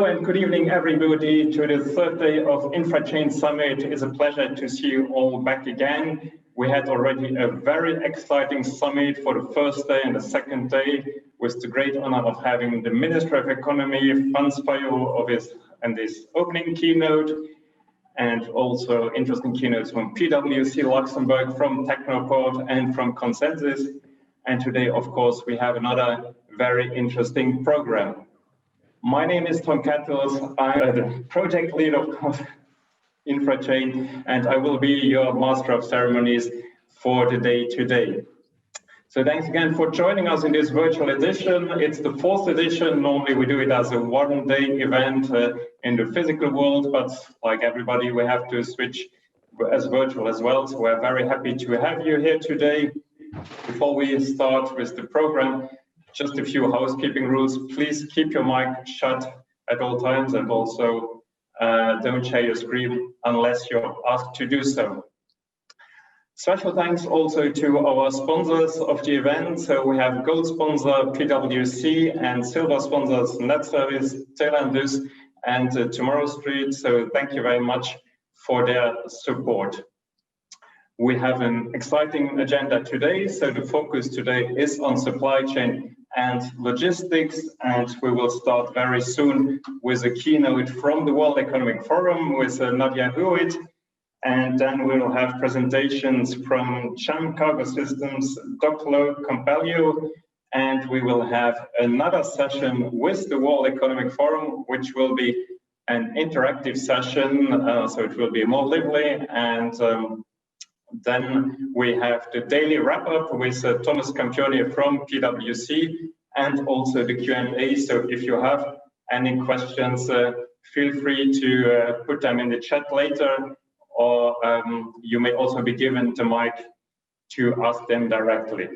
Hello and good evening, everybody, to the third day of Infrachain Summit. It is a pleasure to see you all back again. We had already a very exciting summit for the first day and the second day, with the great honor of having the Minister of Economy, Franz Fayo, and his opening keynote, and also interesting keynotes from PwC Luxembourg, from Technoport, and from Consensus. And today, of course, we have another very interesting program. My name is Tom Cattles. I'm the project lead of Infrachain, and I will be your master of ceremonies for the day today. So thanks again for joining us in this virtual edition. It's the fourth edition. Normally we do it as a one-day event in the physical world, but like everybody, we have to switch as virtual as well. So we're very happy to have you here today. Before we start with the program, just a few housekeeping rules. Please keep your mic shut at all times, and also don't share your screen unless you're asked to do so. Special thanks also to our sponsors of the event. So we have gold sponsor PwC and silver sponsors NetService, Flanders, and Tomorrow Street. So thank you very much for their support. We have an exciting agenda today. So the focus today is on supply chain and logistics, and we will start very soon with a keynote from the World Economic Forum with Nadia Hewett, and then we will have presentations from Cargosystems, Dockflow, Compellio, and we will have another session with the World Economic Forum, which will be an interactive session, so it will be more lively, and then we have the daily wrap-up with Thomas Campione from PwC, and also the Q&A. So if you have any questions, feel free to put them in the chat later, or you may also be given the mic to ask them directly.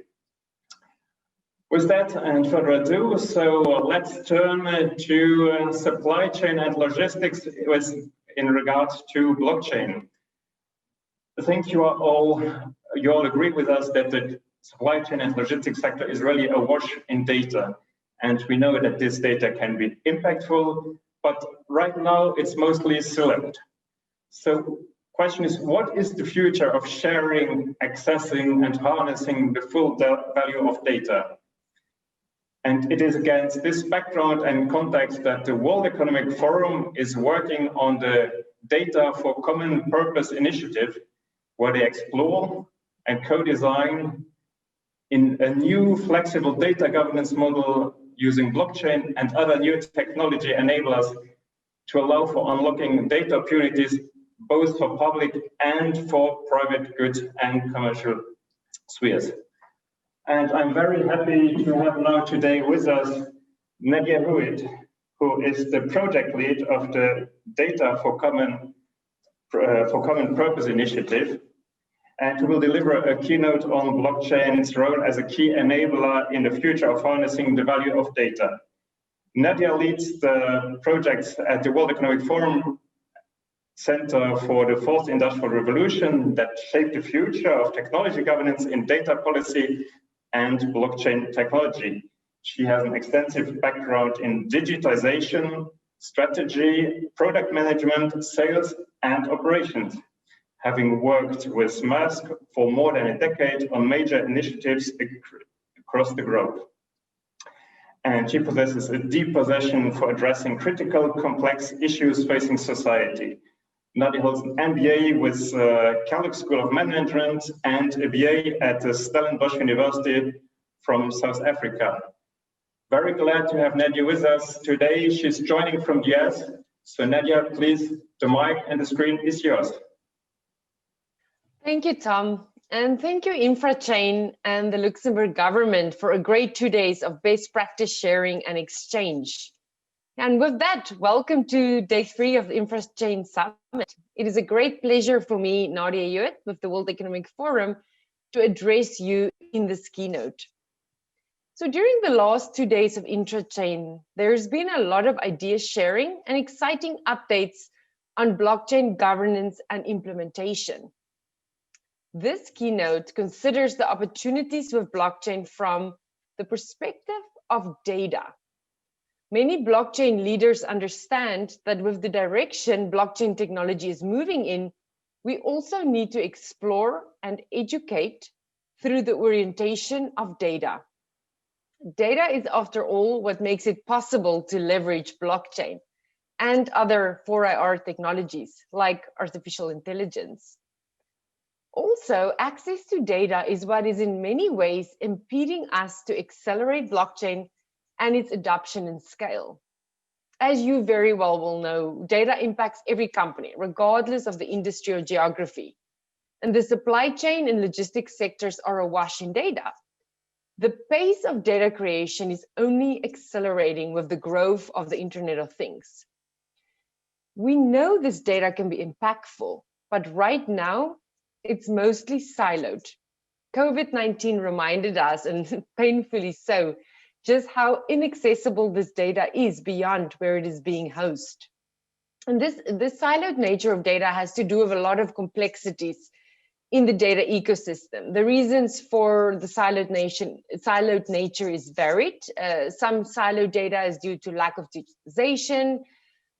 With that and further ado, so let's turn to supply chain and logistics in regards to blockchain. I think you all agree with us that the supply chain and logistics sector is really awash in data. And we know that this data can be impactful, but right now it's mostly siloed. So question is, what is the future of sharing, accessing, and harnessing the full value of data? And it is against this background and context that the World Economic Forum is working on the Data for Common Purpose initiative, where they explore and co-design in a new flexible data governance model using blockchain and other new technology enablers to allow for unlocking data opportunities both for public and for private goods and commercial spheres. And I'm very happy to have now today with us Nadia Hewett, who is the project lead of the Data for Common Purpose initiative, and who will deliver a keynote on blockchain's role as a key enabler in the future of harnessing the value of data. Nadia leads the projects at the World Economic Forum Center for the Fourth Industrial Revolution that shape the future of technology governance in data policy and blockchain technology. She has an extensive background in digitization, strategy, product management, sales, and operations, having worked with Maersk for more than a decade on major initiatives across the globe. And she possesses a deep passion for addressing critical, complex issues facing society. Nadia holds an MBA with Kellogg School of Management and a BA at Stellenbosch University from South Africa. Very glad to have Nadia with us today. She's joining from the US. So Nadia, please, the mic and the screen is yours. Thank you, Tom. And thank you, Infrachain and the Luxembourg government for a great 2 days of best practice sharing and exchange. And with that, welcome to day 3 of the Infrachain Summit. It is a great pleasure for me, Nadia Hewett, with the World Economic Forum, to address you in this keynote. So during the last 2 days of Infrachain, there's been a lot of idea sharing and exciting updates on blockchain governance and implementation. This keynote considers the opportunities with blockchain from the perspective of data. Many blockchain leaders understand that with the direction blockchain technology is moving in, we also need to explore and educate through the orientation of data. Data is, after all, what makes it possible to leverage blockchain and other 4IR technologies like artificial intelligence. Also, access to data is what is in many ways impeding us to accelerate blockchain and its adoption and scale. As you very well will know, data impacts every company, regardless of the industry or geography. And the supply chain and logistics sectors are awash in data. The pace of data creation is only accelerating with the growth of the Internet of Things. We know this data can be impactful, but right now, it's mostly siloed. COVID-19 reminded us, and painfully so, just how inaccessible this data is beyond where it is being hosted. And this siloed nature of data has to do with a lot of complexities in the data ecosystem. The reasons for the siloed nature is varied. Some siloed data is due to lack of digitization,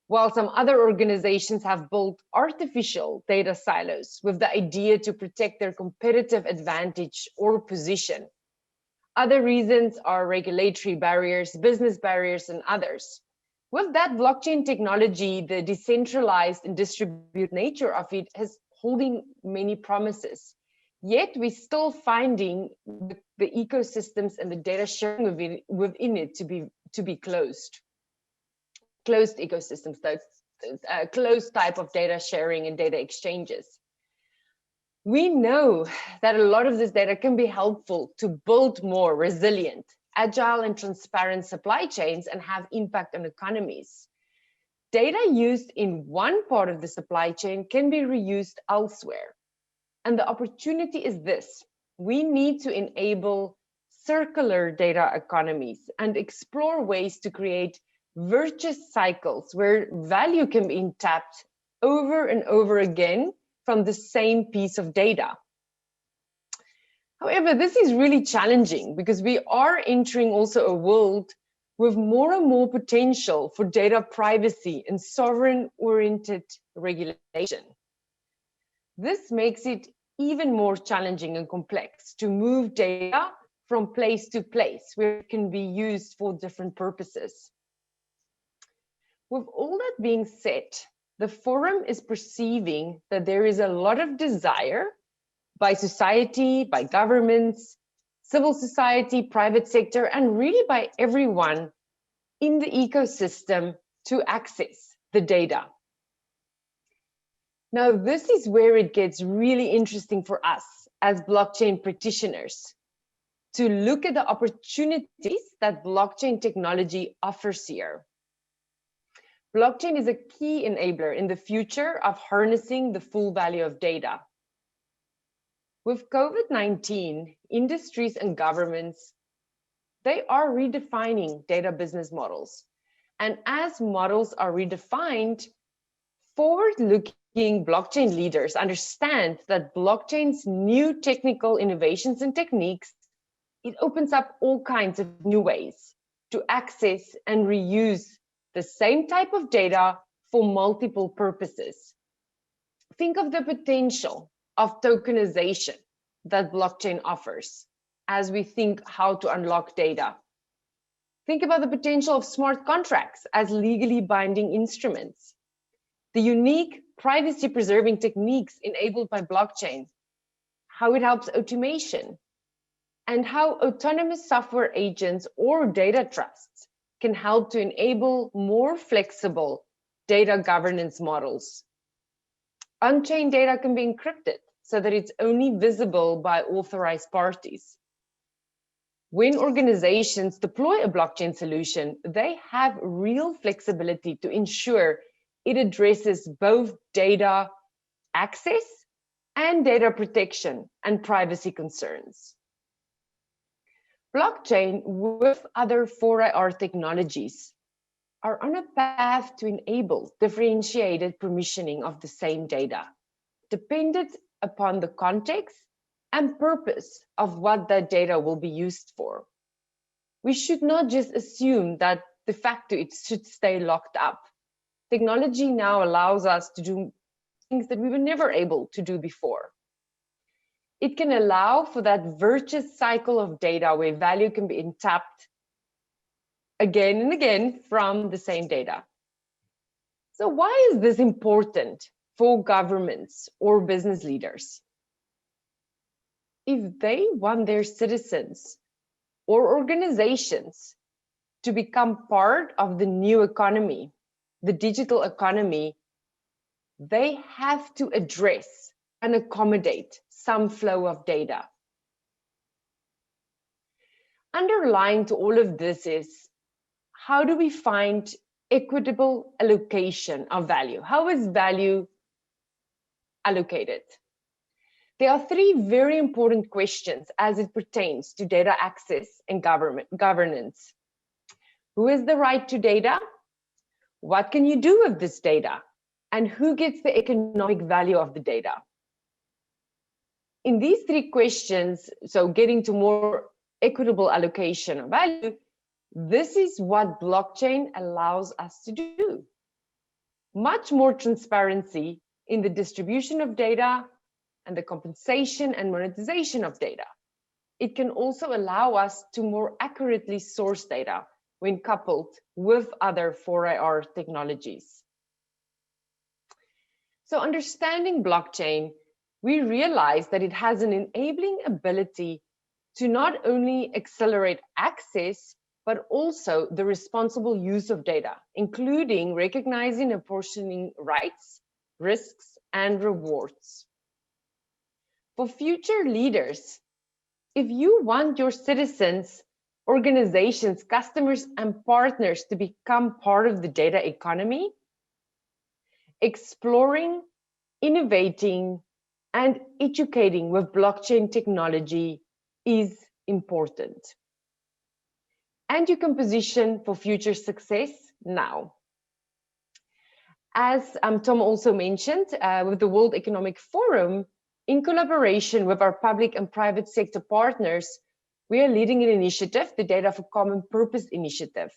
while some other organizations have built artificial data silos with the idea to protect their competitive advantage or position. Other reasons are regulatory barriers, business barriers, and others. With that, blockchain technology, the decentralized and distributed nature of it has holding many promises. Yet we're still finding the ecosystems and the data sharing within it to be closed. Closed ecosystems, closed type of data sharing and data exchanges. We know that a lot of this data can be helpful to build more resilient, agile, and transparent supply chains and have impact on economies. Data used in one part of the supply chain can be reused elsewhere. And the opportunity is this: we need to enable circular data economies and explore ways to create virtuous cycles where value can be tapped over and over again from the same piece of data. However, this is really challenging because we are entering also a world with more and more potential for data privacy and sovereign-oriented regulation. This makes it even more challenging and complex to move data from place to place where it can be used for different purposes. With all that being said, the forum is perceiving that there is a lot of desire by society, by governments, civil society, private sector, and really by everyone in the ecosystem to access the data. Now, this is where it gets really interesting for us as blockchain practitioners to look at the opportunities that blockchain technology offers here. Blockchain is a key enabler in the future of harnessing the full value of data. With COVID-19, industries and governments, they are redefining data business models. And as models are redefined, forward-looking blockchain leaders understand that blockchain's new technical innovations and techniques, it opens up all kinds of new ways to access and reuse the same type of data for multiple purposes. Think of the potential of tokenization that blockchain offers as we think how to unlock data. Think about the potential of smart contracts as legally binding instruments. The unique privacy-preserving techniques enabled by blockchain, how it helps automation, and how autonomous software agents or data trusts can help to enable more flexible data governance models. On-chain data can be encrypted so that it's only visible by authorized parties. When organizations deploy a blockchain solution, they have real flexibility to ensure it addresses both data access and data protection and privacy concerns. Blockchain with other 4IR technologies are on a path to enable differentiated permissioning of the same data, dependent upon the context and purpose of what that data will be used for. We should not just assume that de facto it should stay locked up. Technology now allows us to do things that we were never able to do before. It can allow for that virtuous cycle of data where value can be tapped again and again from the same data. So why is this important for governments or business leaders? If they want their citizens or organizations to become part of the new economy, the digital economy, they have to address and accommodate some flow of data. Underlying to all of this is, how do we find equitable allocation of value? How is value allocated? There are three very important questions as it pertains to data access and governance. Who has the right to data? What can you do with this data? And who gets the economic value of the data? In these three questions, so getting to more equitable allocation of value, this is what blockchain allows us to do. Much more transparency in the distribution of data and the compensation and monetization of data. It can also allow us to more accurately source data when coupled with other 4IR technologies. So understanding blockchain, we realize that it has an enabling ability to not only accelerate access, but also the responsible use of data, including recognizing and apportioning rights, risks, and rewards. For future leaders, if you want your citizens, organizations, customers, and partners to become part of the data economy, exploring, innovating, and educating with blockchain technology is important. And you can position for future success now. As Tom also mentioned, with the World Economic Forum, in collaboration with our public and private sector partners, we are leading an initiative, the Data for Common Purpose initiative,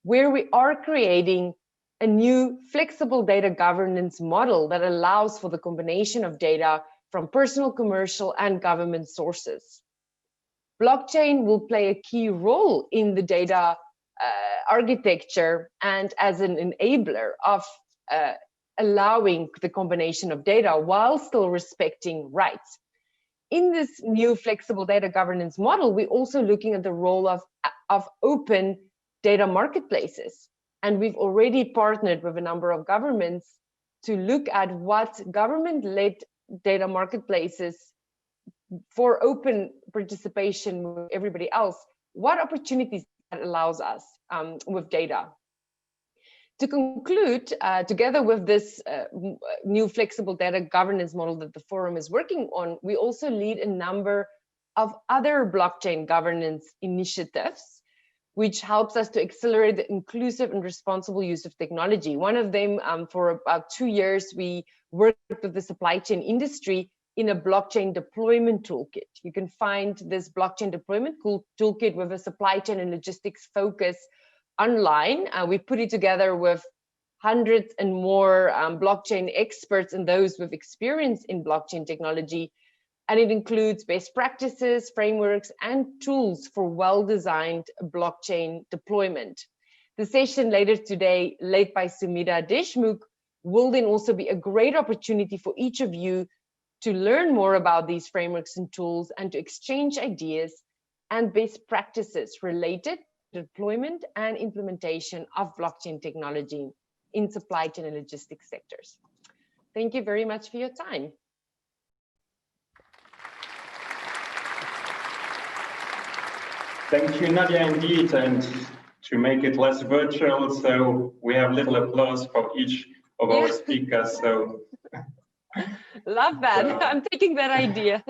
where we are creating a new flexible data governance model that allows for the combination of data from personal, commercial, and government sources. Blockchain will play a key role in the data architecture and as an enabler of allowing the combination of data while still respecting rights. In this new flexible data governance model, we're also looking at the role of open data marketplaces. And we've already partnered with a number of governments to look at what government-led data marketplaces for open participation with everybody else, what opportunities that allows us with data. To conclude, together with this new flexible data governance model that the forum is working on, we also lead a number of other blockchain governance initiatives, which helps us to accelerate the inclusive and responsible use of technology. One of them, for about 2 years, we worked with the supply chain industry in a blockchain deployment toolkit. You can find this blockchain deployment toolkit with a supply chain and logistics focus online. We put it together with hundreds and more blockchain experts and those with experience in blockchain technology. And it includes best practices, frameworks, and tools for well-designed blockchain deployment. The session later today, led by Sumita Deshmukh, will then also be a great opportunity for each of you to learn more about these frameworks and tools and to exchange ideas and best practices related to deployment and implementation of blockchain technology in supply chain and logistics sectors. Thank you very much for your time. Thank you, Nadia, indeed. And to make it less virtual, so we have little applause for each of our speakers. So love that. I'm taking that idea.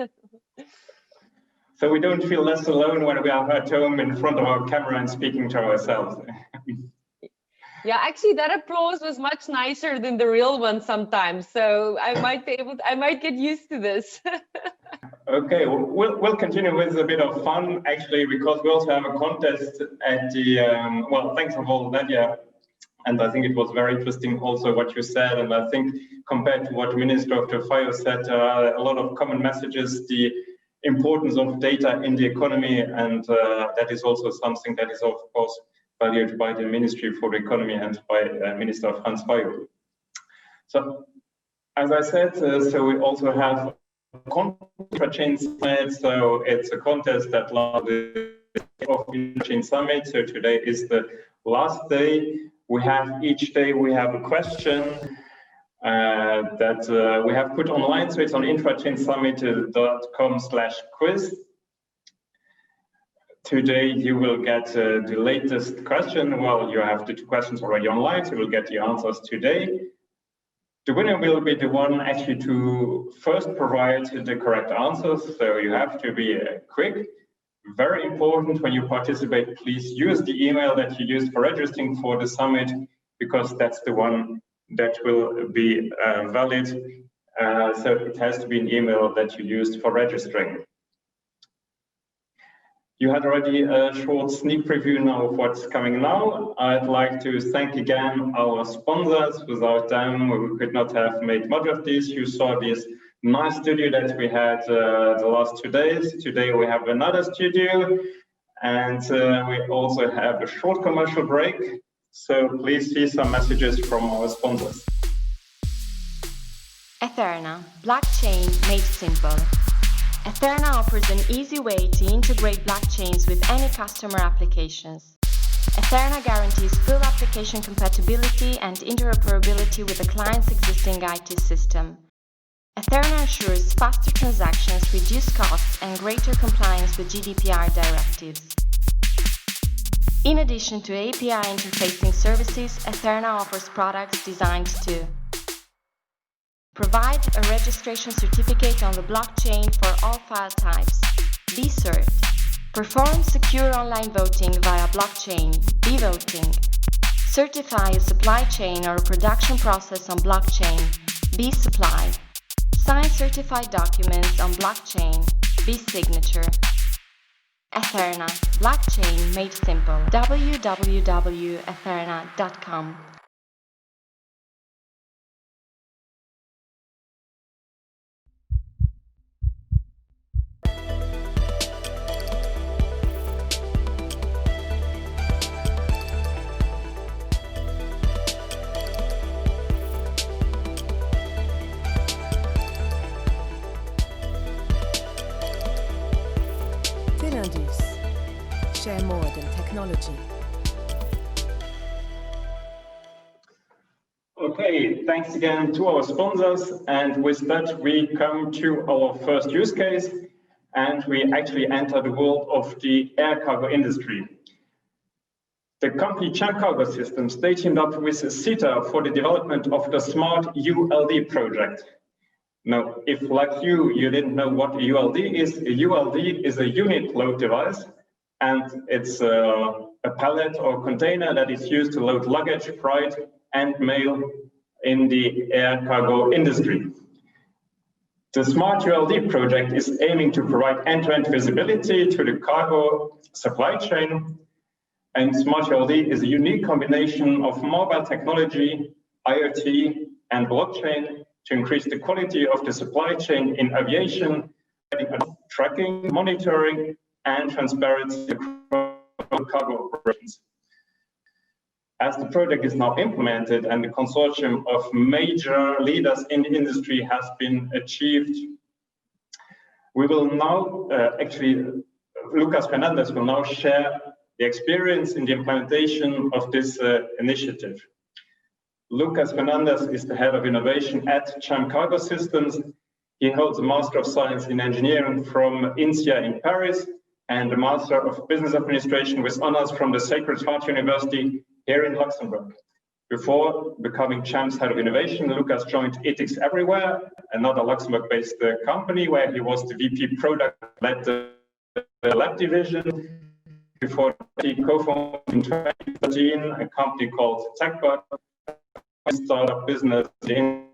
So we don't feel less alone when we are at home in front of our camera and speaking to ourselves. Yeah, actually, that applause was much nicer than the real one sometimes. So I might be able to, I might get used to this. Okay, we'll continue with a bit of fun, actually, because we also have a contest at the, well, thanks of all, Nadia. And I think it was very interesting also what you said. And I think compared to what Minister of the Fire said, a lot of common messages, the importance of data in the economy. And that is also something that is, of course, valued by the Ministry for the Economy and by Minister Franz Fayol. So, as I said, so we also have Infrachain Summit, so it's a contest that lasts of Infrachain Summit. So today is the last day. We have each day we have a question that we have put online. So it's on infrachainsummit.com/quiz. Today you will get the latest question. Well, you have the two questions already online, so you will get the answers today. The winner will be the one actually to first provide the correct answers. So you have to be quick. Very important when you participate, please use the email that you used for registering for the summit, because that's the one that will be valid. So it has to be an email that you used for registering. You had already a short sneak preview now of what's coming now. I'd like to thank again our sponsors. Without them, we could not have made much of this. You saw this nice studio that we had the last 2 days. Today we have another studio, and we also have a short commercial break. So please see some messages from our sponsors. Etherna, blockchain made simple. Etherna offers an easy way to integrate blockchains with any customer applications. Etherna guarantees full application compatibility and interoperability with the client's existing IT system. Etherna ensures faster transactions, reduced costs, and greater compliance with GDPR directives. In addition to API interfacing services, Etherna offers products designed to provide a registration certificate on the blockchain for all file types, be cert, perform secure online voting via blockchain, e-voting, certify a supply chain or a production process on blockchain, be supply, sign certified documents on blockchain, be signature. Etherna, blockchain made simple. www.etherna.com. Fernandez. Share more than technology. Okay, thanks again to our sponsors. And with that, we come to our first use case, and we actually enter the world of the air cargo industry. The company Cargosystems, they teamed up with SITA for the development of the SmartULD project. Now, if like you didn't know what a ULD is a unit load device, and it's a pallet or container that is used to load luggage, freight, and mail in the air cargo industry. The SmartULD project is aiming to provide end-to-end visibility to the cargo supply chain, and SmartULD is a unique combination of mobile technology, IoT, and blockchain to increase the quality of the supply chain in aviation, tracking, monitoring, and transparency across cargo operations. As the project is now implemented and the consortium of major leaders in the industry has been achieved, we will now Lucas Fernandez will now share the experience in the implementation of this initiative. Lucas Fernandez is the head of innovation at Cargosystems. He holds a Master of Science in Engineering from INSEAD in Paris and a Master of Business Administration with honors from the Sacred Heart University here in Luxembourg. Before becoming CHAM's head of innovation, Lucas joined Ethics Everywhere, another Luxembourg-based company where he was the VP product, led the lab division. Before he co-founded in 2013 a company called TechBot, startup business in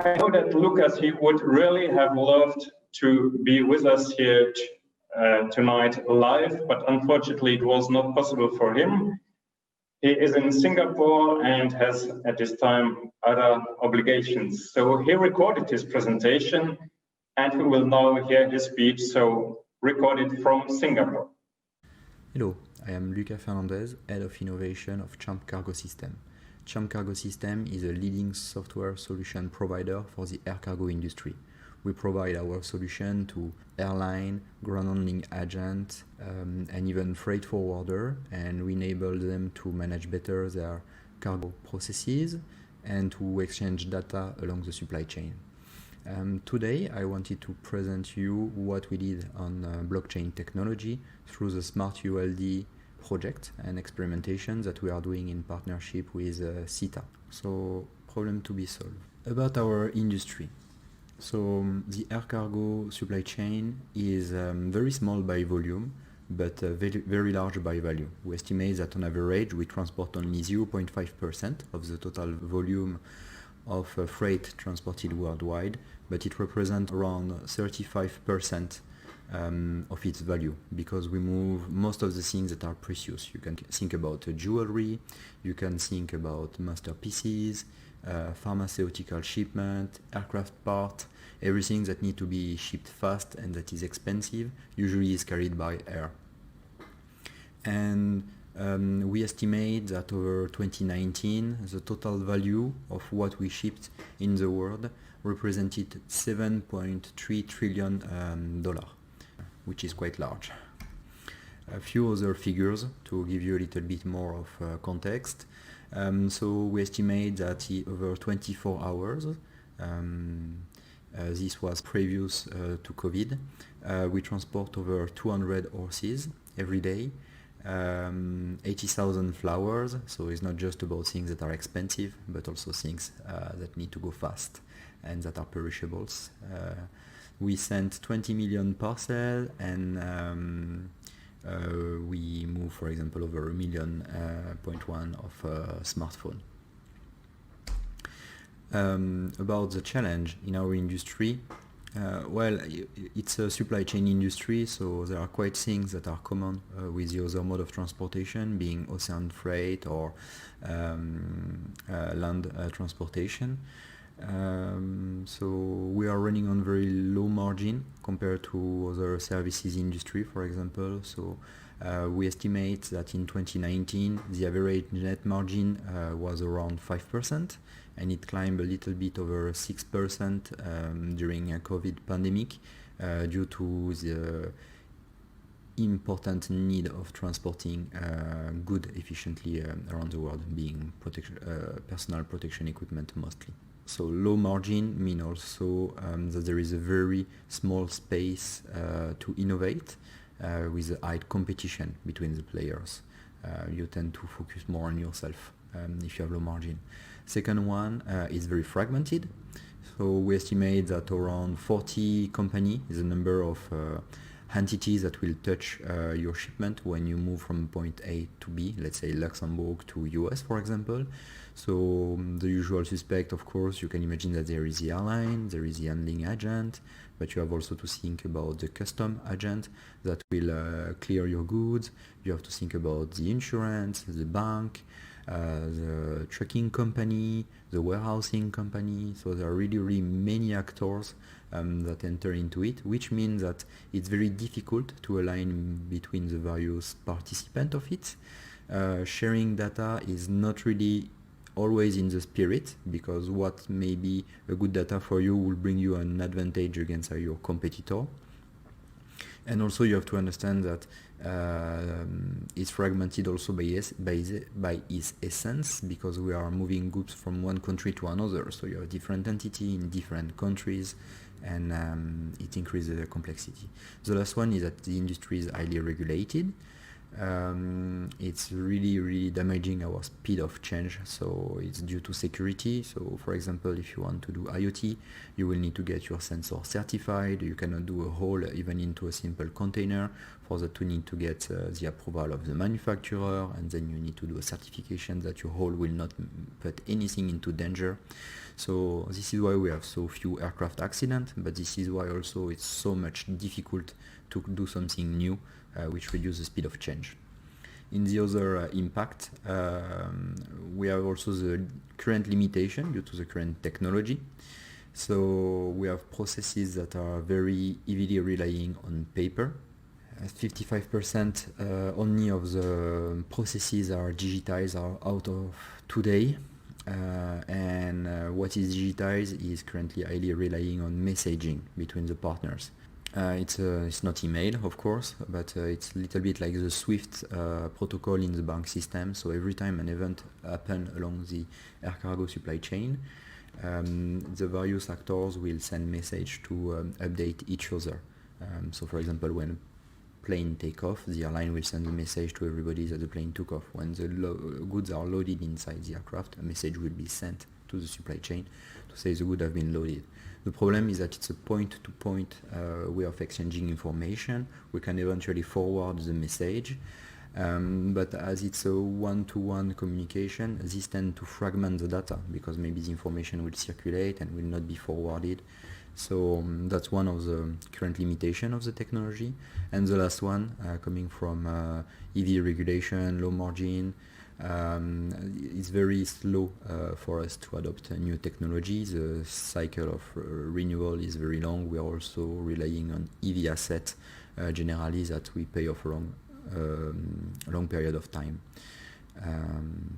I know that Lucas, he would really have loved to be with us here tonight live, but unfortunately it was not possible for him. He is in Singapore and has at this time other obligations. So he recorded his presentation and we will now hear his speech, so recorded from Singapore. Hello, I am Lucas Fernandez, Head of Innovation of Cargosystems. Cargosystems is a leading software solution provider for the air cargo industry. We provide our solution to airline, ground handling agent, and even freight forwarder, and we enable them to manage better their cargo processes and to exchange data along the supply chain. Today, I wanted to present you what we did on blockchain technology through the SmartULD project and experimentation that we are doing in partnership with SITA. So, problem to be solved. About our industry. So, the air cargo supply chain is very small by volume, but very, very large by value. We estimate that on average we transport only 0.5% of the total volume of freight transported worldwide, but it represents around 35% of its value, because we move most of the things that are precious. You can think about jewelry, you can think about masterpieces, pharmaceutical shipment, aircraft part, everything that need to be shipped fast and that is expensive usually is carried by air. And we estimate that over 2019 the total value of what we shipped in the world represented $7.3 trillion, which is quite large. A few other figures to give you a little bit more of context. So we estimate that over 24 hours, this was previous to COVID, we transport over 200 horses every day, 80,000 flowers, so it's not just about things that are expensive, but also things that need to go fast and that are perishables. We sent 20 million parcels and we move, for example, over 1.1 million of smartphone. About the challenge in our industry, well, it's a supply chain industry, so there are quite things that are common with the other mode of transportation, being ocean freight or land transportation. So we are running on very low margin compared to other services industry, for example. So we estimate that in 2019 the average net margin was around 5%, and it climbed a little bit over 6% during a COVID pandemic due to the important need of transporting goods efficiently around the world, being personal protection equipment mostly. So low margin means also that there is a very small space to innovate with a high competition between the players. You tend to focus more on yourself if you have low margin. Second one is very fragmented. So we estimate that around 40 companies is the number of entities that will touch your shipment when you move from point A to B, let's say Luxembourg to US, for example. So the usual suspect, of course, you can imagine that there is the airline, there is the handling agent, but you have also to think about the custom agent that will clear your goods. You have to think about the insurance, the bank, the trucking company, the warehousing company. So there are really, really many actors that enter into it, which means that it's very difficult to align between the various participants of it. Sharing data is not really always in the spirit, because what may be a good data for you will bring you an advantage against your competitor. And also you have to understand that it's fragmented also by its essence, because we are moving goods from one country to another. So you have different entities in different countries, and it increases the complexity. The last one is that the industry is highly regulated. It's really damaging our speed of change. So it's due to security. So for example, if you want to do IoT, you will need to get your sensor certified. You cannot do a hole even into a simple container. For that, you need to get the approval of the manufacturer, and then you need to do a certification that your hole will not put anything into danger. So this is why we have so few aircraft accidents, but this is why also it's so much difficult to do something new, which reduces the speed of change. In the other impact, we have also the current limitation due to the current technology. So we have processes that are very heavily relying on paper. 55% only of the processes are digitized are out of today. And what is digitized is currently highly relying on messaging between the partners. It's not email, of course, but it's a little bit like the SWIFT protocol in the bank system. So every time an event happens along the air cargo supply chain, the various actors will send message to update each other. So for example, when a plane take off, the airline will send a message to everybody that the plane took off. When the goods are loaded inside the aircraft, a message will be sent to the supply chain to say the goods have been loaded. The problem is that it's a point-to-point way of exchanging information. We can eventually forward the message, but as it's a one-to-one communication, this tends to fragment the data because maybe the information will circulate and will not be forwarded. So that's one of the current limitations of the technology. And the last one, coming from EV regulation, low margin, it's very slow for us to adopt a new technology. The cycle of renewal is very long. We are also relying on EV assets generally that we pay off a long period of time.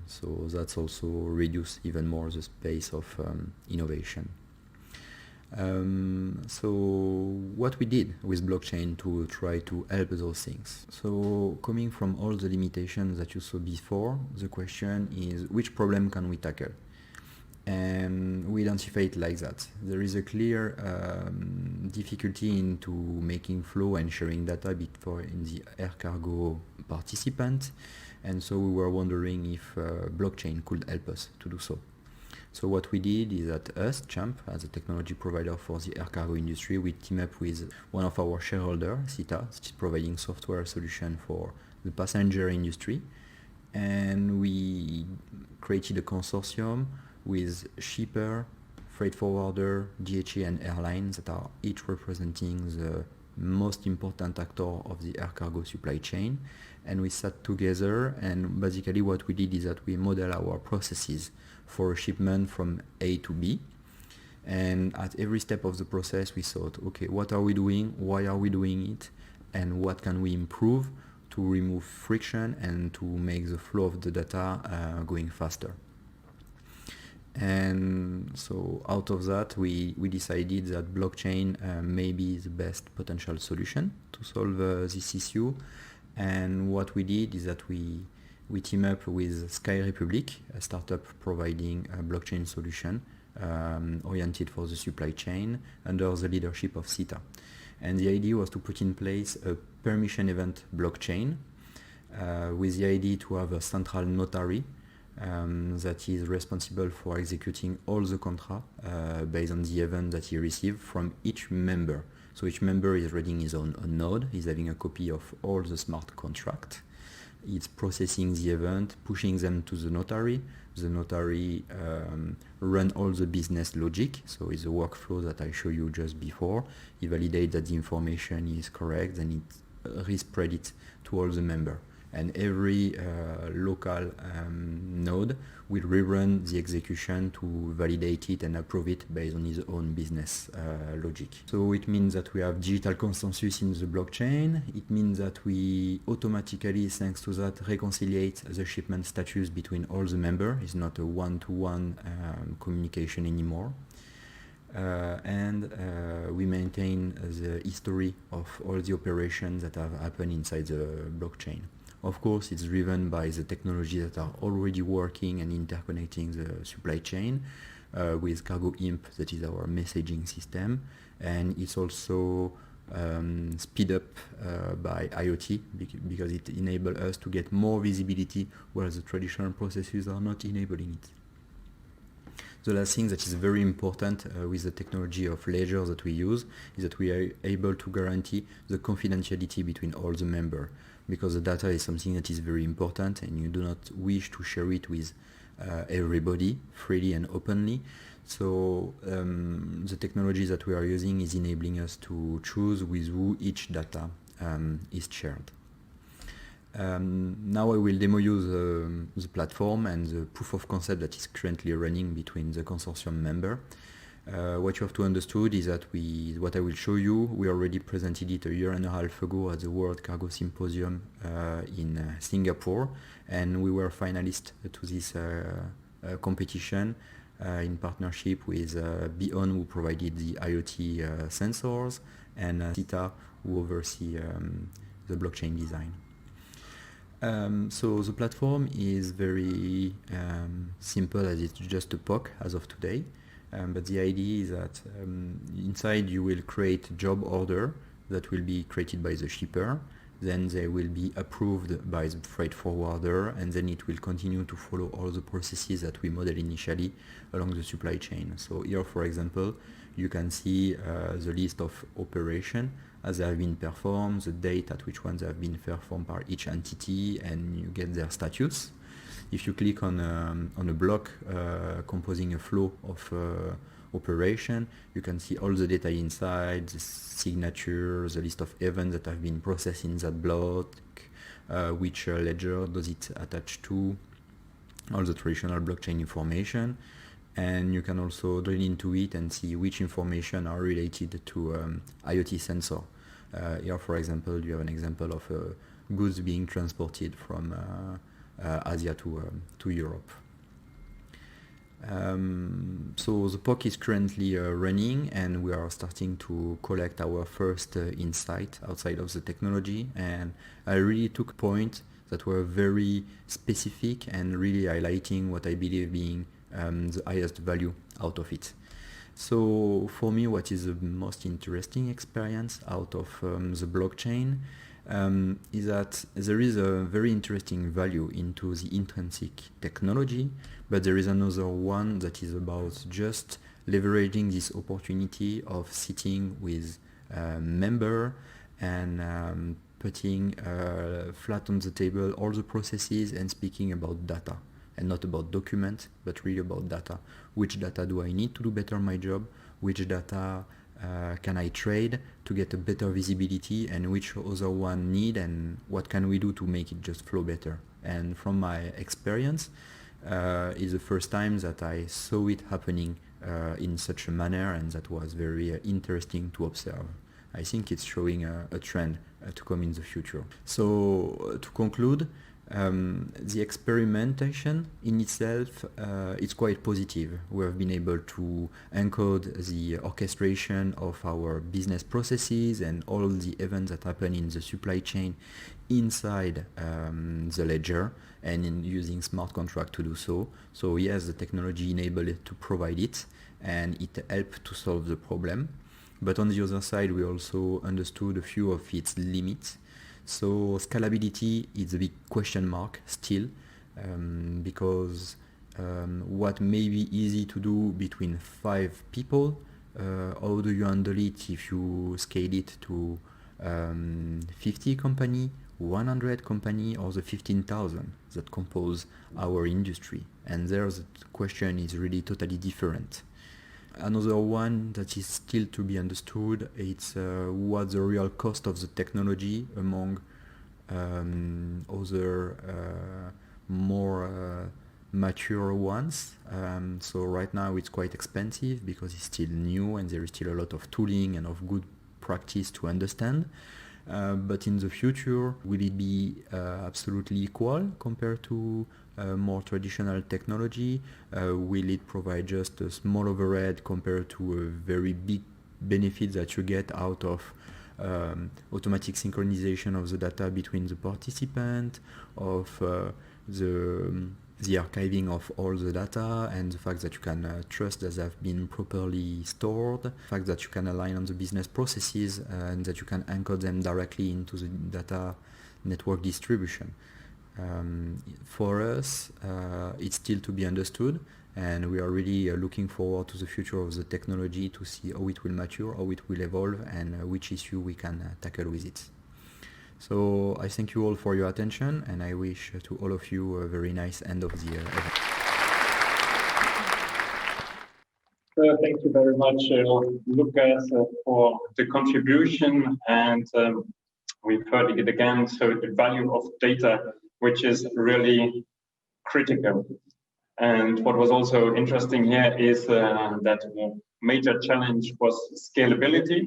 So that's also reduce even more the space of innovation. So what we did with blockchain to try to help those things. So coming from all the limitations that you saw before, the question is which problem can we tackle? And we identify it like that. There is a clear difficulty into making flow and sharing data before in the air cargo participant. And so we were wondering if blockchain could help us to do so. So what we did is that us, Champ, as a technology provider for the air cargo industry, we team up with one of our shareholders, SITA, which is providing software solution for the passenger industry. And we created a consortium with shipper, freight forwarder, DHA and airlines that are each representing the most important actor of the air cargo supply chain. And we sat together, and basically what we did is that we model our processes for a shipment from A to B. And at every step of the process, we thought, okay, what are we doing? Why are we doing it? And what can we improve to remove friction and to make the flow of the data going faster? And so out of that, we decided that blockchain may be the best potential solution to solve this issue. And what we did is that we team up with SkyRepublic, a startup providing a blockchain solution oriented for the supply chain under the leadership of SITA. And the idea was to put in place a permission event blockchain with the idea to have a central notary that is responsible for executing all the contract based on the event that he received from each member. So each member is running his own node, he's having a copy of all the smart contracts. It's processing the event, pushing them to the notary. The notary run all the business logic, so it's a workflow that I showed you just before. He validates that the information is correct, then it respread it to all the members. And every local node will rerun the execution to validate it and approve it based on his own business logic. So it means that we have digital consensus in the blockchain. It means that we automatically, thanks to that, reconciliate the shipment status between all the members. It's not a one-to-one communication anymore. And we maintain the history of all the operations that have happened inside the blockchain. Of course, it's driven by the technology that are already working and interconnecting the supply chain with Cargo Imp, that is our messaging system, and it's also speed up by IoT because it enables us to get more visibility where the traditional processes are not enabling it. The last thing that is very important with the technology of ledger that we use is that we are able to guarantee the confidentiality between all the members, because the data is something that is very important and you do not wish to share it with everybody freely and openly. So the technology that we are using is enabling us to choose with who each data is shared. Now I will demo you the platform and the proof of concept that is currently running between the consortium member. What you have to understand is that what I will show you, we already presented it a year and a half ago at the World Cargo Symposium in Singapore, and we were finalists to this competition in partnership with Beyond, who provided the IoT sensors, and SITA, who oversee the blockchain design. So the platform is very simple, as it's just a POC as of today. But the idea is that inside you will create job order that will be created by the shipper, then they will be approved by the freight forwarder, and then it will continue to follow all the processes that we modeled initially along the supply chain. So here, for example, you can see the list of operation as they have been performed, the date at which ones have been performed by each entity, and you get their status. If you click on a block composing a flow of operation, you can see all the data inside, the signature, the list of events that have been processed in that block, which ledger does it attach to, all the traditional blockchain information. And you can also drill into it and see which information are related to IoT sensor. Here, for example, you have an example of goods being transported from Asia to Europe. So the POC is currently running, and we are starting to collect our first insight outside of the technology. And I really took points that were very specific and really highlighting what I believe being the highest value out of it. So for me, what is the most interesting experience out of the blockchain is that there is a very interesting value into the intrinsic technology, but there is another one that is about just leveraging this opportunity of sitting with a member and putting flat on the table all the processes and speaking about data. And not about document, but really about data. Which data do I need to do better my job? Which data can I trade to get a better visibility? And which other one need? And what can we do to make it just flow better? And from my experience, it's the first time that I saw it happening in such a manner, and that was very interesting to observe. I think it's showing a trend to come in the future. So to conclude, the experimentation in itself is quite positive. We have been able to encode the orchestration of our business processes and all the events that happen in the supply chain inside the ledger, and in using smart contract to do so. So yes, the technology enabled it to provide it, and it helped to solve the problem. But on the other side, we also understood a few of its limits. So scalability is a big question mark still, because what may be easy to do between 5 people, how do you handle it if you scale it to 50 company, 100 company, or the 15,000 that compose our industry? And there the question is really totally different. Another one that is still to be understood, it's what's the real cost of the technology among other more mature ones. So right now it's quite expensive because it's still new and there is still a lot of tooling and of good practice to understand. But in the future, will it be absolutely equal compared to more traditional technology? Will it provide just a small overhead compared to a very big benefit that you get out of automatic synchronization of the data between the participant, of the the archiving of all the data and the fact that you can trust that they have been properly stored, the fact that you can align on the business processes and that you can anchor them directly into the data network distribution. For us, it's still to be understood, and we are really looking forward to the future of the technology to see how it will mature, how it will evolve, and which issue we can tackle with it. So I thank you all for your attention, and I wish to all of you a very nice end of the event. Thank you very much, Lucas, for the contribution. And we've heard it again, so the value of data, which is really critical. And what was also interesting here is that the major challenge was scalability.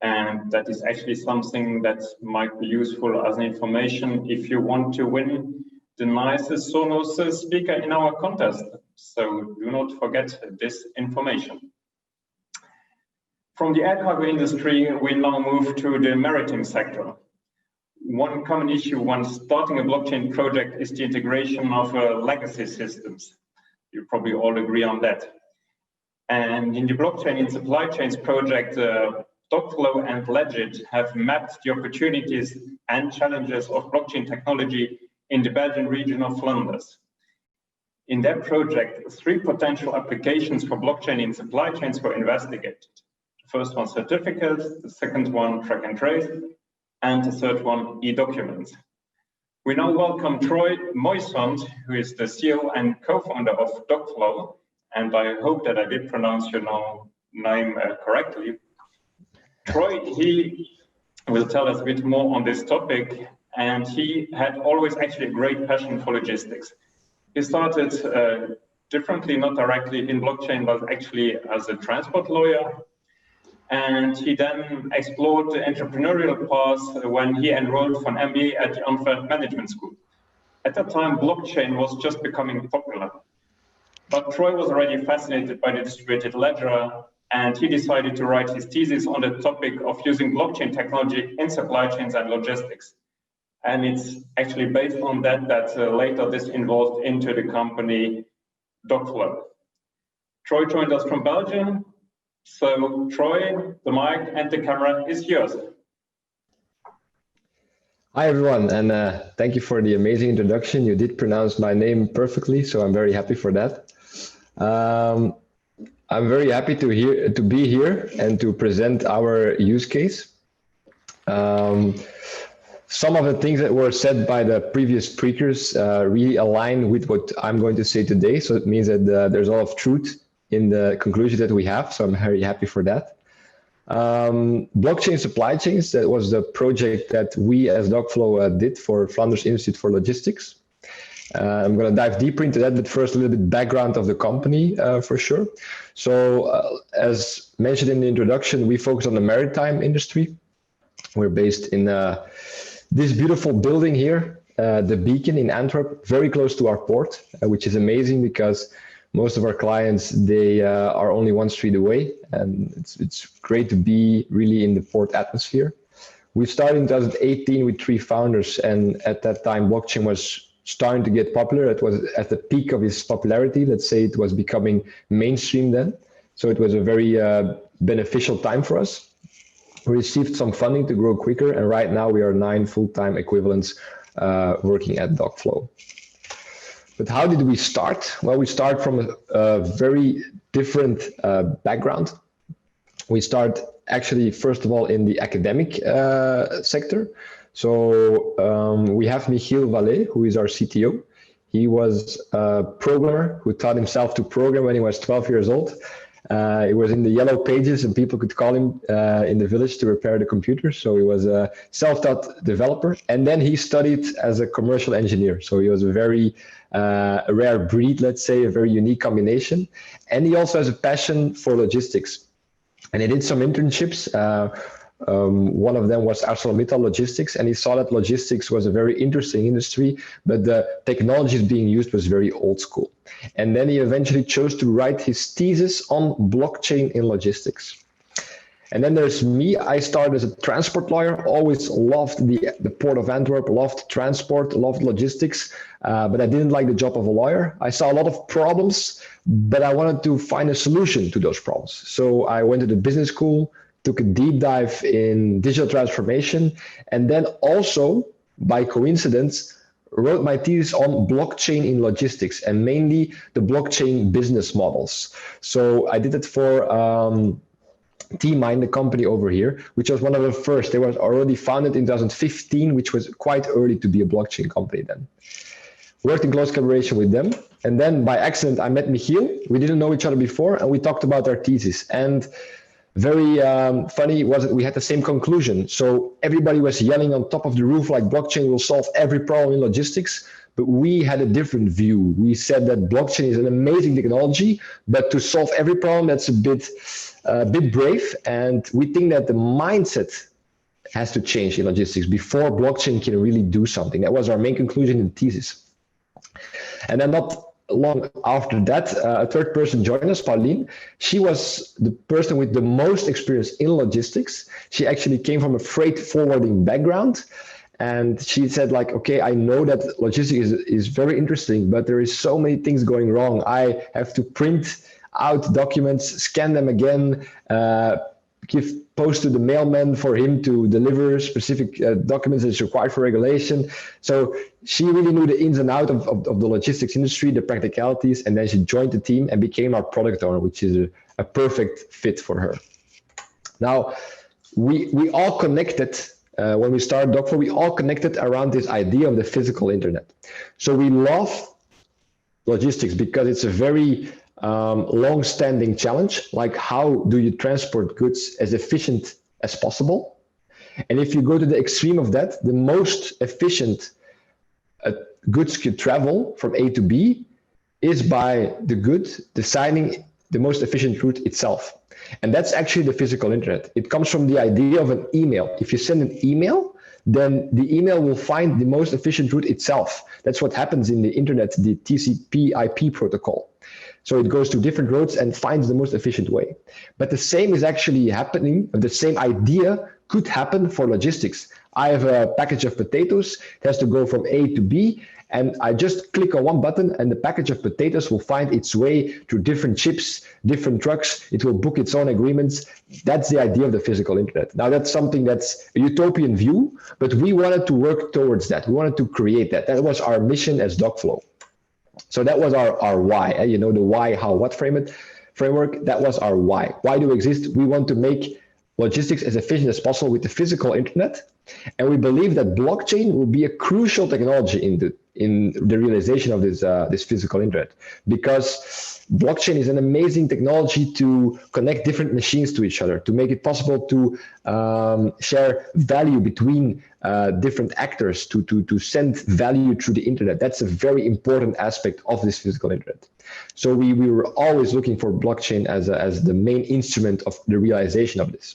And that is actually something that might be useful as an information if you want to win the nicest Sonos speaker in our contest. So do not forget this information. From the air cargo industry, we now move to the maritime sector. One common issue when starting a blockchain project is the integration of legacy systems. You probably all agree on that. And in the blockchain in supply chains project, Dockflow and Legit have mapped the opportunities and challenges of blockchain technology in the Belgian region of Flanders. In that project, 3 potential applications for blockchain in supply chains were investigated. The first one, certificates, the second one, track and trace, and the third one, e-documents. We now welcome Troy Muyshondt, who is the CEO and co-founder of Dockflow, and I hope that I did pronounce your name correctly. Troy, he will tell us a bit more on this topic, and he had always actually a great passion for logistics. He started differently, not directly in blockchain, but actually as a transport lawyer. And he then explored the entrepreneurial path when he enrolled for an MBA at the Antwerp Management School. At that time, blockchain was just becoming popular. But Troy was already fascinated by the distributed ledger, and he decided to write his thesis on the topic of using blockchain technology in supply chains and logistics. And it's actually based on that later this evolved into the company Dockflow. Troy joined us from Belgium. So Troy, the mic and the camera is yours. Hi everyone, and thank you for the amazing introduction. You did pronounce my name perfectly, so I'm very happy for that. I'm very happy to be here and to present our use case. Some of the things that were said by the previous speakers really align with what I'm going to say today. So it means that there's a lot of truth in the conclusion that we have. So I'm very happy for that. Blockchain supply chains, that was the project that we as Dockflow did for Flanders Institute for Logistics. I'm going to dive deeper into that, but first a little bit background of the company for sure. So as mentioned in the introduction, we focus on the maritime industry. We're based in this beautiful building here, the Beacon in Antwerp, very close to our port, which is amazing because most of our clients, they are only 1 street away, and it's great to be really in the port atmosphere. We started in 2018 with 3 founders, and at that time, blockchain was starting to get popular. It was at the peak of its popularity. Let's say it was becoming mainstream then. So it was a very beneficial time for us. We received some funding to grow quicker, and right now we are 9 full-time equivalents working at Dockflow. But how did we start? Well, we start from a very different background. We start actually, first of all, in the academic sector. So we have Michiel Vallet, who is our CTO. He was a programmer who taught himself to program when he was 12 years old. He was in the yellow pages and people could call him in the village to repair the computer. So he was a self-taught developer. And then he studied as a commercial engineer. So he was a very a rare breed, let's say, a very unique combination. And he also has a passion for logistics. And he did some internships. One of them was ArcelorMittal Logistics, and he saw that logistics was a very interesting industry, but the technologies being used was very old school. And then he eventually chose to write his thesis on blockchain in logistics. And then there's me. I started as a transport lawyer, always loved the Port of Antwerp, loved transport, loved logistics, but I didn't like the job of a lawyer. I saw a lot of problems, but I wanted to find a solution to those problems. So I went to the business school, took a deep dive in digital transformation, and then also, by coincidence, wrote my thesis on blockchain in logistics and mainly the blockchain business models. So I did it for T-Mine, the company over here, which was one of the first. They were already founded in 2015, which was quite early to be a blockchain company then. Worked in close collaboration with them. And then by accident, I met Michiel. We didn't know each other before, and we talked about our thesis. And very funny was that we had the same conclusion. So everybody was yelling on top of the roof like blockchain will solve every problem in logistics, but we had a different view. We said that blockchain is an amazing technology, but to solve every problem, that's a bit brave. And we think that the mindset has to change in logistics before blockchain can really do something. That was our main conclusion in the thesis. And then not long after that, a third person joined us, Pauline. She was the person with the most experience in logistics. She actually came from a freight forwarding background. And she said like, okay, I know that logistics is very interesting, but there is so many things going wrong. I have to print out documents, scan them again, post to the mailman for him to deliver specific documents that's required for regulation. So she really knew the ins and outs of the logistics industry, the practicalities, and then she joined the team and became our product owner, which is a perfect fit for her. Now, we all connected, when we started Dockflow, we all connected around this idea of the physical internet. So we love logistics because it's a very long-standing challenge, like how do you transport goods as efficient as possible? And if you go to the extreme of that, the most efficient goods could travel from A to B is by the good deciding the most efficient route itself. And that's actually the physical internet. It comes from the idea of an email. If you send an email, then the email will find the most efficient route itself. That's what happens in the internet, the TCP/IP protocol. So it goes to different roads and finds the most efficient way. But the same is actually happening, the same idea could happen for logistics. I have a package of potatoes, it has to go from A to B, and I just click on one button and the package of potatoes will find its way through different ships, different trucks, it will book its own agreements. That's the idea of the physical internet. Now that's something that's a utopian view, but we wanted to work towards that. We wanted to create that. That was our mission as Dockflow. So that was our why, the why, how, what framework, that was our why. Why do we exist? We want to make logistics as efficient as possible with the physical internet. And we believe that blockchain will be a crucial technology in the realization of this physical internet, because blockchain is an amazing technology to connect different machines to each other, to make it possible to share value between different actors, to send value through the internet. That's a very important aspect of this physical internet. So we were always looking for blockchain as the main instrument of the realization of this.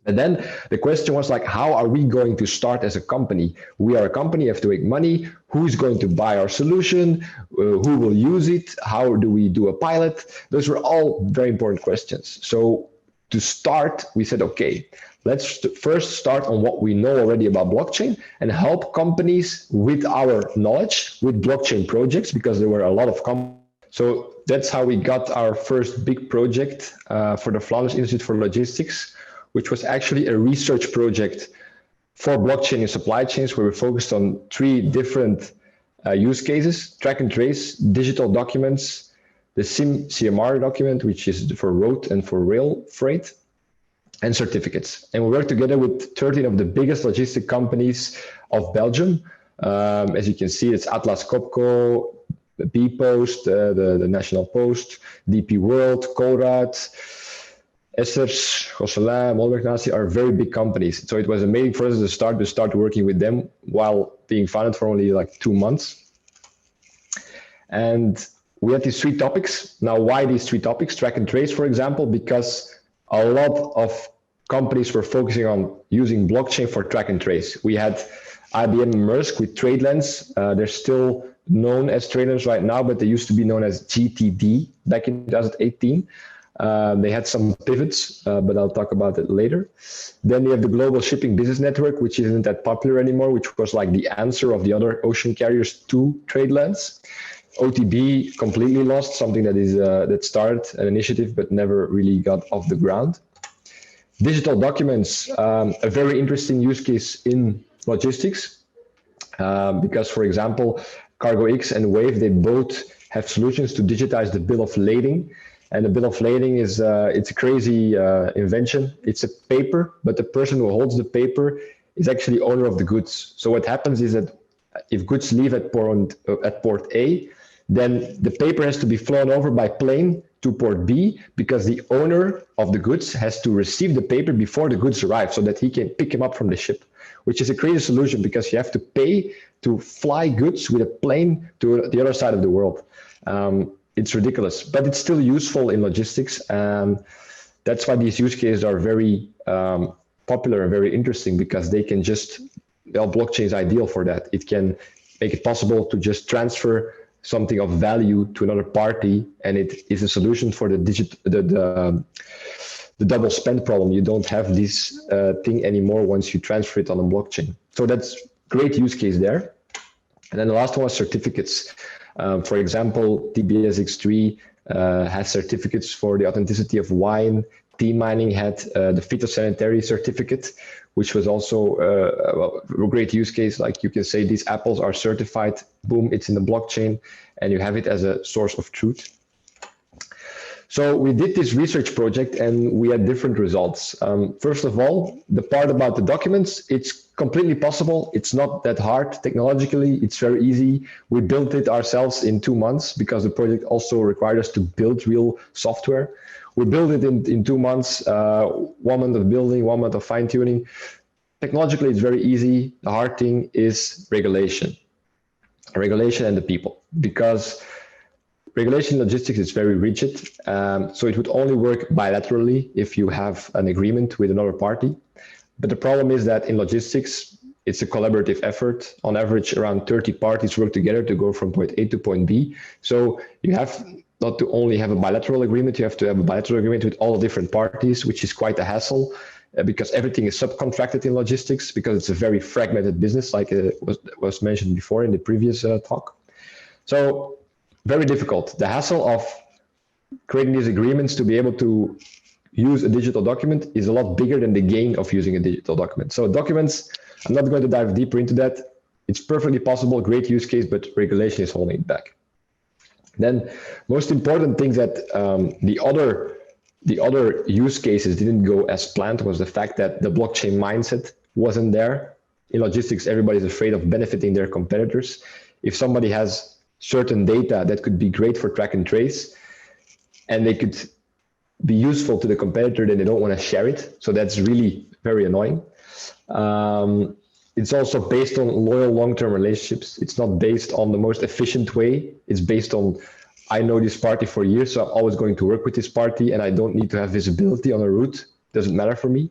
And then the question was like, how are we going to start as a company? We are a company, you have to make money. Who's going to buy our solution? Who will use it? How do we do a pilot? Those were all very important questions. So to start, we said, okay, let's first start on what we know already about blockchain and help companies with our knowledge with blockchain projects, because there were a lot of companies. So that's how we got our first big project for the Flanders Institute for Logistics, which was actually a research project for blockchain in supply chains, where we focused on 3 different use cases: track and trace, digital documents, the CMR document, which is for road and for rail freight, and certificates. And we worked together with 13 of the biggest logistic companies of Belgium. As you can see, it's Atlas Copco, bpost, the National Post, DP World, Colruyt, Essers, Gosselin, Molberg Nazi are very big companies. So it was amazing for us to start working with them while being founded for only like 2 months. And we had these 3 topics. Now, why these 3 topics? Track and trace, for example, because a lot of companies were focusing on using blockchain for track and trace. We had IBM and Maersk with TradeLens. They're still known as TradeLens right now, but they used to be known as GTD back in 2018. They had some pivots, but I'll talk about it later. Then you have the Global Shipping Business Network, which isn't that popular anymore, which was like the answer of the other ocean carriers to trade lanes. OTB completely lost, something that started an initiative but never really got off the ground. Digital documents, a very interesting use case in logistics, because, for example, CargoX and Wave, they both have solutions to digitize the bill of lading. And the bill of lading is it's a crazy invention. It's a paper, but the person who holds the paper is actually owner of the goods. So what happens is that if goods leave at port A, then the paper has to be flown over by plane to port B, because the owner of the goods has to receive the paper before the goods arrive so that he can pick them up from the ship, which is a crazy solution because you have to pay to fly goods with a plane to the other side of the world. It's ridiculous, but it's still useful in logistics. That's why these use cases are very popular and very interesting, because they can just, well, blockchain is ideal for that. It can make it possible to just transfer something of value to another party, and it is a solution for the double spend problem. You don't have this thing anymore once you transfer it on a blockchain. So that's great use case there. And then the last one was certificates. For example, TBS X3 has certificates for the authenticity of wine. T-Mining had the phytosanitary certificate, which was also a great use case. Like, you can say these apples are certified, boom, it's in the blockchain, and you have it as a source of truth. So we did this research project and we had different results. First of all, the part about the documents, it's completely possible. It's not that hard technologically, it's very easy. We built it ourselves in 2 months because the project also required us to build real software. We built it in 2 months, 1 month of building, 1 month of fine tuning. Technologically, it's very easy. The hard thing is regulation and the people, because regulation logistics is very rigid. So it would only work bilaterally if you have an agreement with another party. But the problem is that in logistics, it's a collaborative effort. On average, around 30 parties work together to go from point A to point B. So you have not to only have a bilateral agreement, you have to have a bilateral agreement with all different parties, which is quite a hassle because everything is subcontracted in logistics, because it's a very fragmented business, like was mentioned before in the previous talk. So very difficult. The hassle of creating these agreements to be able to use a digital document is a lot bigger than the gain of using a digital document. So documents, I'm not going to dive deeper into that. It's perfectly possible, great use case, but regulation is holding it back. Then most important thing that the other use cases didn't go as planned was the fact that the blockchain mindset wasn't there. In logistics, everybody's afraid of benefiting their competitors. If somebody has certain data that could be great for track and trace, and they could be useful to the competitor, then they don't want to share it. So that's really very annoying. It's also based on loyal long-term relationships. It's not based on the most efficient way. It's based on, I know this party for years, so I'm always going to work with this party, and I don't need to have visibility on a route. Doesn't matter for me.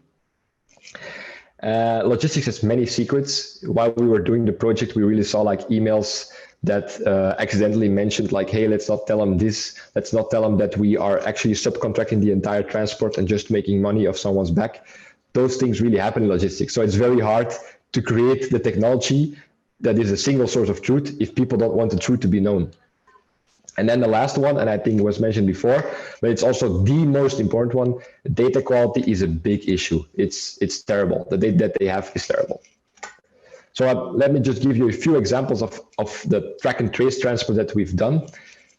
Logistics has many secrets. While we were doing the project, we really saw like emails that accidentally mentioned like, hey, let's not tell them this. Let's not tell them that we are actually subcontracting the entire transport and just making money off someone's back. Those things really happen in logistics. So it's very hard to create the technology that is a single source of truth if people don't want the truth to be known. And then the last one, and I think it was mentioned before, but it's also the most important one, data quality is a big issue. It's terrible. The data that they have is terrible. So let me just give you a few examples of the track and trace transport that we've done.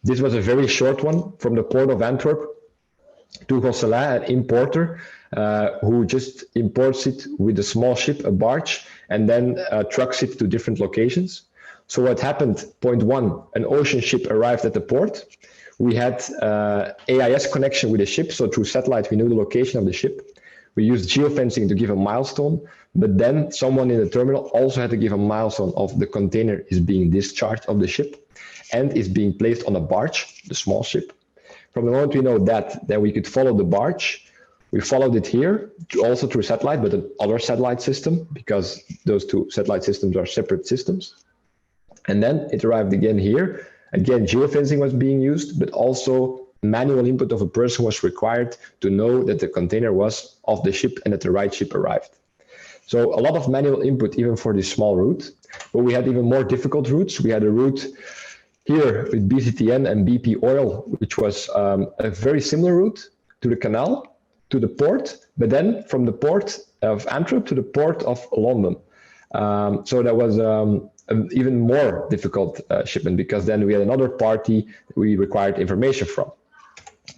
This was a very short one from the port of Antwerp to Gosselin, an importer who just imports it with a small ship, a barge, and then trucks it to different locations. So what happened, point one, an ocean ship arrived at the port. We had AIS connection with the ship. So through satellite, we knew the location of the ship. We used geofencing to give a milestone, but then someone in the terminal also had to give a milestone of the container is being discharged of the ship and is being placed on a barge, the small ship. From the moment we know that, then we could follow the barge. We followed it here, also through satellite, but another satellite system, because those two satellite systems are separate systems. And then it arrived again here. Again, geofencing was being used, but also manual input of a person was required to know that the container was off the ship and that the right ship arrived. So a lot of manual input even for this small route, but we had even more difficult routes. We had a route here with BCTN and BP Oil, which was a very similar route to the canal, to the port, but then from the port of Antwerp to the port of London. So that was an even more difficult shipment, because then we had another party we required information from.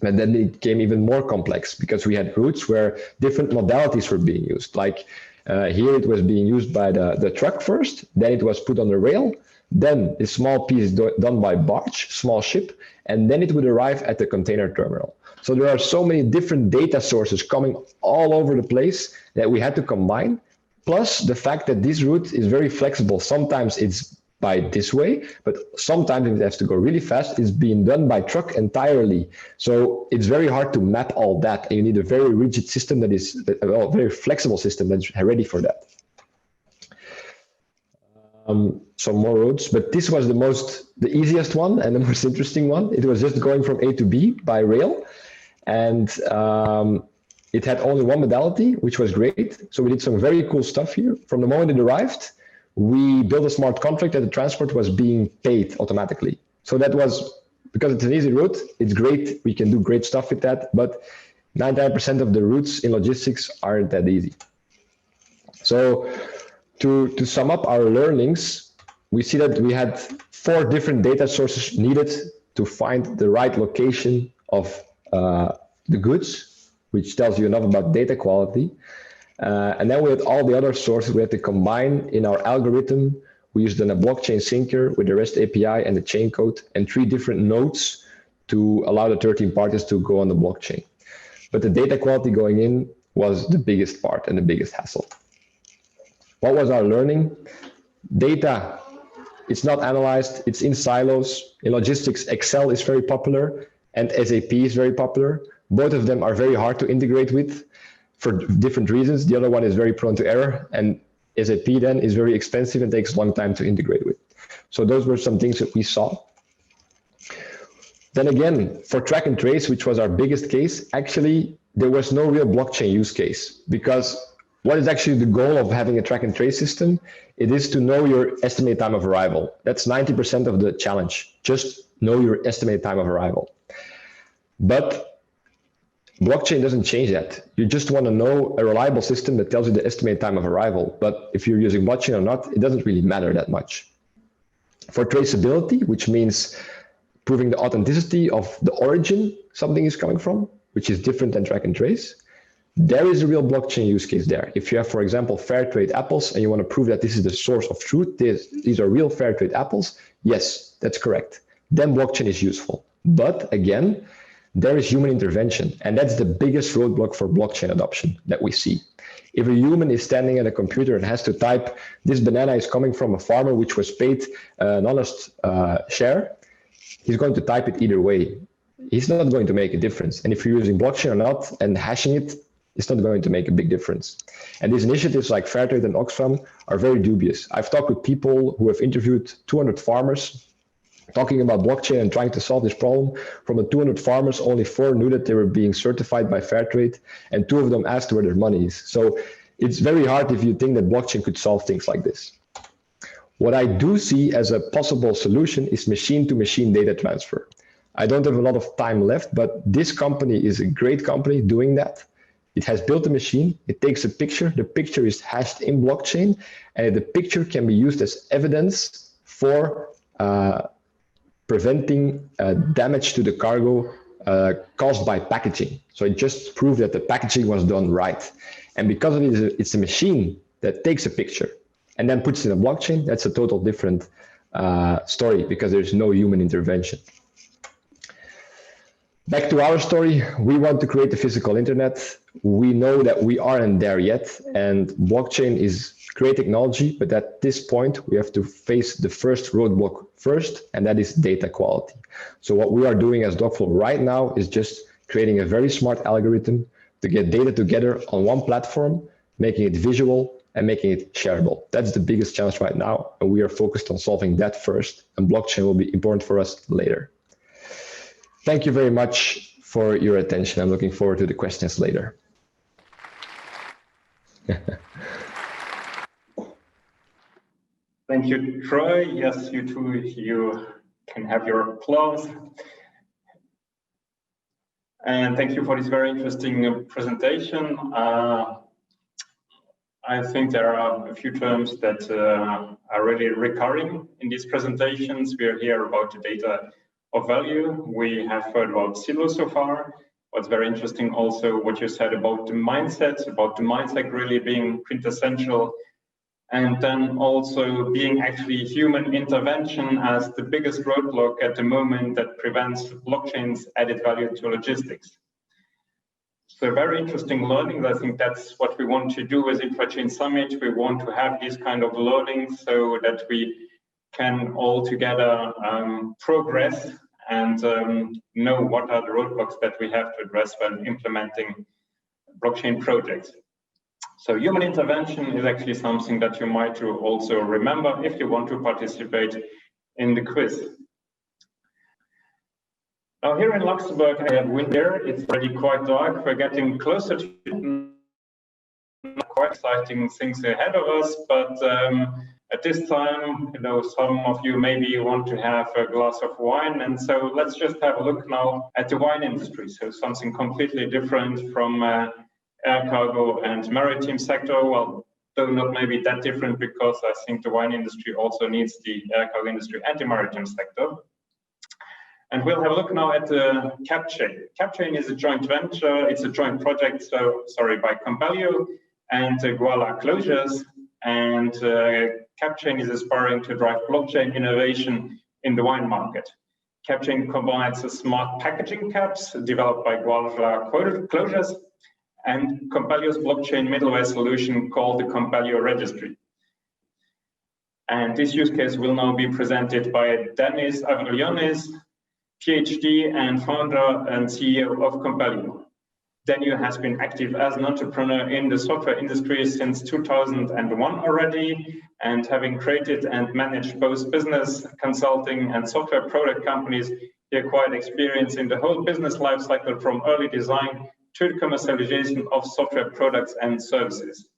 And then it became even more complex because we had routes where different modalities were being used. Like here it was being used by the truck first, then it was put on the rail, then a small piece done by barge, small ship, and then it would arrive at the container terminal. So there are so many different data sources coming all over the place that we had to combine. Plus the fact that this route is very flexible. Sometimes it's by this way, but sometimes if it has to go really fast, it's being done by truck entirely. So it's very hard to map all that. And you need a very rigid system that is, well, very flexible system that's ready for that. Some more roads, but this was the easiest one and the most interesting one. It was just going from A to B by rail. And it had only one modality, which was great. So we did some very cool stuff here. From the moment it arrived, we built a smart contract that the transport was being paid automatically. So that was, because it's an easy route, it's great. We can do great stuff with that, but 99% of the routes in logistics aren't that easy. So to sum up our learnings, we see that we had 4 different data sources needed to find the right location of the goods, which tells you enough about data quality. And then we had all the other sources we had to combine in our algorithm. We used then a blockchain syncer with the REST API and the chain code and 3 different nodes to allow the 13 parties to go on the blockchain. But the data quality going in was the biggest part and the biggest hassle. What was our learning? Data, it's not analyzed, it's in silos. In logistics, Excel is very popular and SAP is very popular. Both of them are very hard to integrate with for different reasons. The other one is very prone to error, and SAP then is very expensive and takes a long time to integrate with. So those were some things that we saw. Then again, for track and trace, which was our biggest case, actually, there was no real blockchain use case, because what is actually the goal of having a track and trace system? It is to know your estimated time of arrival. That's 90% of the challenge. Just know your estimated time of arrival. But blockchain doesn't change that. You just want to know a reliable system that tells you the estimated time of arrival. But if you're using blockchain or not, it doesn't really matter that much. For traceability, which means proving the authenticity of the origin something is coming from, which is different than track and trace, there is a real blockchain use case there. If you have, for example, fair trade apples and you want to prove that this is the source of truth, these are real fair trade apples, yes, that's correct. Then blockchain is useful. But again, there is human intervention, and that's the biggest roadblock for blockchain adoption that we see. If a human is standing at a computer and has to type, this banana is coming from a farmer which was paid an honest share, he's going to type it either way. He's not going to make a difference. And if you're using blockchain or not and hashing it, it's not going to make a big difference. And these initiatives like Fairtrade and Oxfam are very dubious. I've talked with people who have interviewed 200 farmers talking about blockchain and trying to solve this problem. From the 200 farmers, only 4 knew that they were being certified by Fairtrade, and 2 of them asked where their money is. So it's very hard if you think that blockchain could solve things like this. What I do see as a possible solution is machine-to-machine data transfer. I don't have a lot of time left, but this company is a great company doing that. It has built a machine, it takes a picture, the picture is hashed in blockchain, and the picture can be used as evidence for preventing damage to the cargo caused by packaging. So it just proves that the packaging was done right. And because of it, it's a machine that takes a picture and then puts it in a blockchain. That's a total different story because there's no human intervention. Back to our story, we want to create the physical internet. We know that we aren't there yet, and blockchain is great technology, but at this point, we have to face the first roadblock first, and that is data quality. So what we are doing as Dockflow right now is just creating a very smart algorithm to get data together on one platform, making it visual and making it shareable. That's the biggest challenge right now, and we are focused on solving that first, and blockchain will be important for us later. thank you very much for your attention. I'm looking forward to the questions later. Thank you, Troy. Yes, you too, you can have your applause. And thank you for this very interesting presentation. I think there are a few terms that are really recurring in these presentations. We are here about the data of value. We have heard about silos so far. What's very interesting also what you said about the mindset really being quintessential, and then also being actually human intervention as the biggest roadblock at the moment that prevents blockchain's added value to logistics. So very interesting learning. I think that's what we want to do with Infrachain Summit. We want to have these kind of learnings so that we can all together progress and know what are the roadblocks that we have to address when implementing blockchain projects. So human intervention is actually something that you might also remember if you want to participate in the quiz. Now here in Luxembourg, I have winter. It's already quite dark. We're getting closer to quite exciting things ahead of us. But at this time, you know, some of you maybe want to have a glass of wine. And so let's just have a look now at the wine industry. So something completely different from air cargo and maritime sector. Well, though not maybe that different, because I think the wine industry also needs the air cargo industry and the maritime sector. And we'll have a look now at the CapChain. CapChain is a joint venture. It's a joint project, by Compellio and Guala Closures. And CapChain is aspiring to drive blockchain innovation in the wine market. CapChain combines the smart packaging caps developed by Guala Closures and Compellio's blockchain middleware solution called the Compellio Registry. And this use case will now be presented by Denis Avrilionis, PhD and founder and CEO of Compellio. Denis has been active as an entrepreneur in the software industry since 2001 already, and having created and managed both business consulting and software product companies, he acquired experience in the whole business lifecycle from early design to the commercialization of software products and services.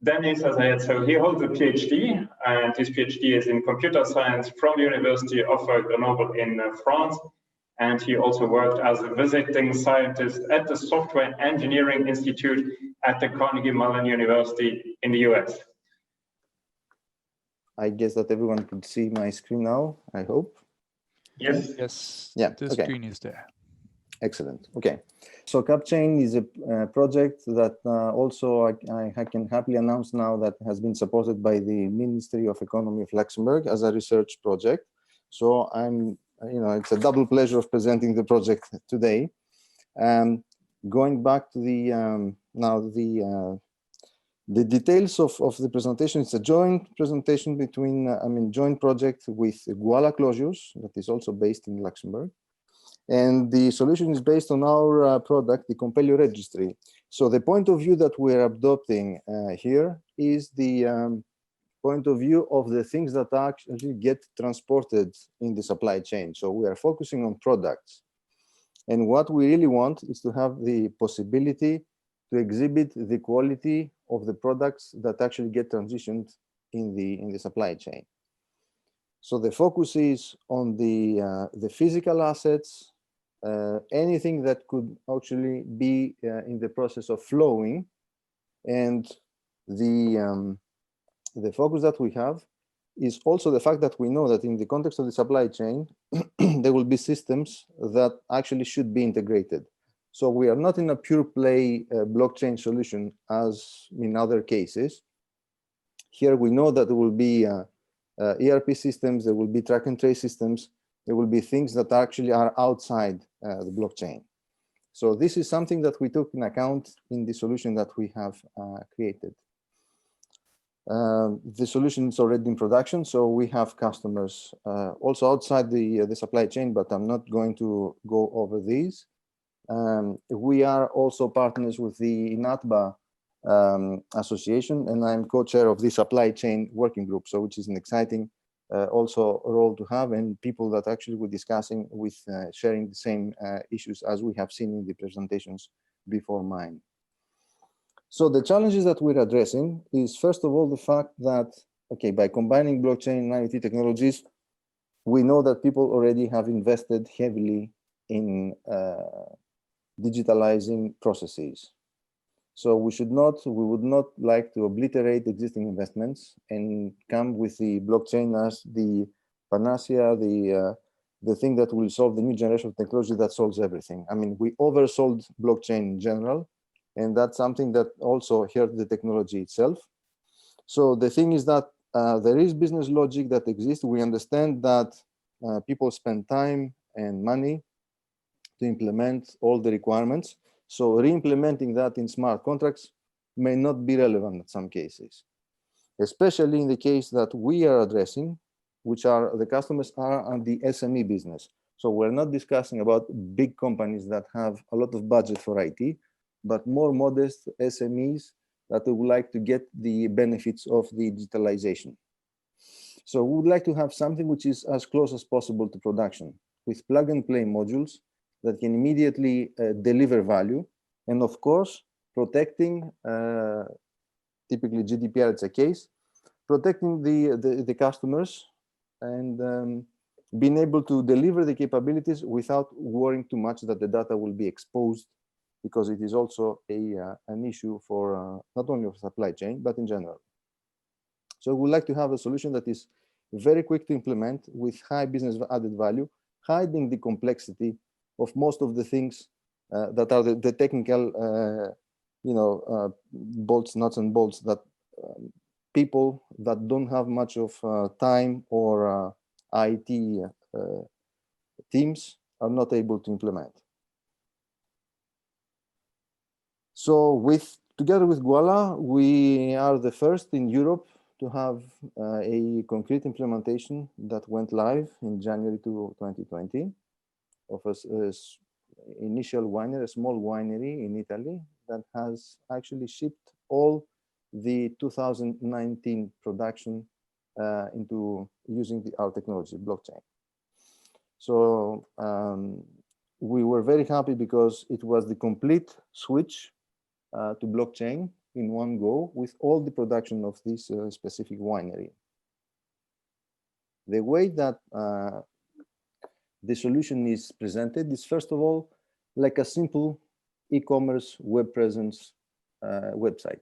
Denis, as I had, so he holds a PhD, and his PhD is in computer science from the University of Grenoble in France. And he also worked as a visiting scientist at the Software Engineering Institute at the Carnegie Mellon University in the US. I guess that everyone could see my screen now, I hope. Yes. Yes, yeah, the screen is there. Excellent. Okay. So CapChain is a project that also I can happily announce now that has been supported by the Ministry of Economy of Luxembourg as a research project. So it's a double pleasure of presenting the project today. Going back to the details of the presentation, it's a joint presentation between, joint project with Guala Closures, that is also based in Luxembourg. And the solution is based on our product, the Compellio Registry. So the point of view that we're adopting here is the point of view of the things that actually get transported in the supply chain. So we are focusing on products. And what we really want is to have the possibility to exhibit the quality of the products that actually get transitioned in the supply chain. So the focus is on the physical assets, anything that could actually be in the process of flowing, and the focus that we have is also the fact that we know that in the context of the supply chain, there will be systems that actually should be integrated. So we are not in a pure play blockchain solution as in other cases. Here we know that there will be ERP systems, there will be track and trace systems, there will be things that actually are outside the blockchain. So this is something that we took in account in the solution that we have created. The solution is already in production, so we have customers also outside the supply chain, but I'm not going to go over these. We are also partners with the INATBA association, and I'm co-chair of the supply chain working group, so which is an exciting also a role to have, and people that actually were discussing with sharing the same issues as we have seen in the presentations before mine. So the challenges that we're addressing is, first of all, the fact that, okay, by combining blockchain and IoT technologies, we know that people already have invested heavily in digitalizing processes. So we would not like to obliterate existing investments and come with the blockchain as the panacea, the thing that will solve the new generation of technology that solves everything. I mean, we oversold blockchain in general, and that's something that also hurt the technology itself. So the thing is that there is business logic that exists. We understand that people spend time and money to implement all the requirements. So re-implementing that in smart contracts may not be relevant in some cases, especially in the case that we are addressing, which are the customers are on the SME business. So we're not discussing about big companies that have a lot of budget for IT, but more modest SMEs that would like to get the benefits of the digitalization. So we would like to have something which is as close as possible to production, with plug and play modules that can immediately deliver value, and of course, protecting, typically GDPR it's a case, protecting the customers and being able to deliver the capabilities without worrying too much that the data will be exposed, because it is also an issue for not only of supply chain, but in general. So we would like to have a solution that is very quick to implement with high business added value, hiding the complexity of most of the things that are the technical, bolts, nuts and bolts that people that don't have much of time or IT teams are not able to implement. So together with Guala, we are the first in Europe to have a concrete implementation that went live in January 2020 of a initial winery, a small winery in Italy that has actually shipped all the 2019 production into using our technology, blockchain. So we were very happy because it was the complete switch to blockchain in one go with all the production of this specific winery. The way that the solution is presented is, first of all, like a simple e-commerce web presence website.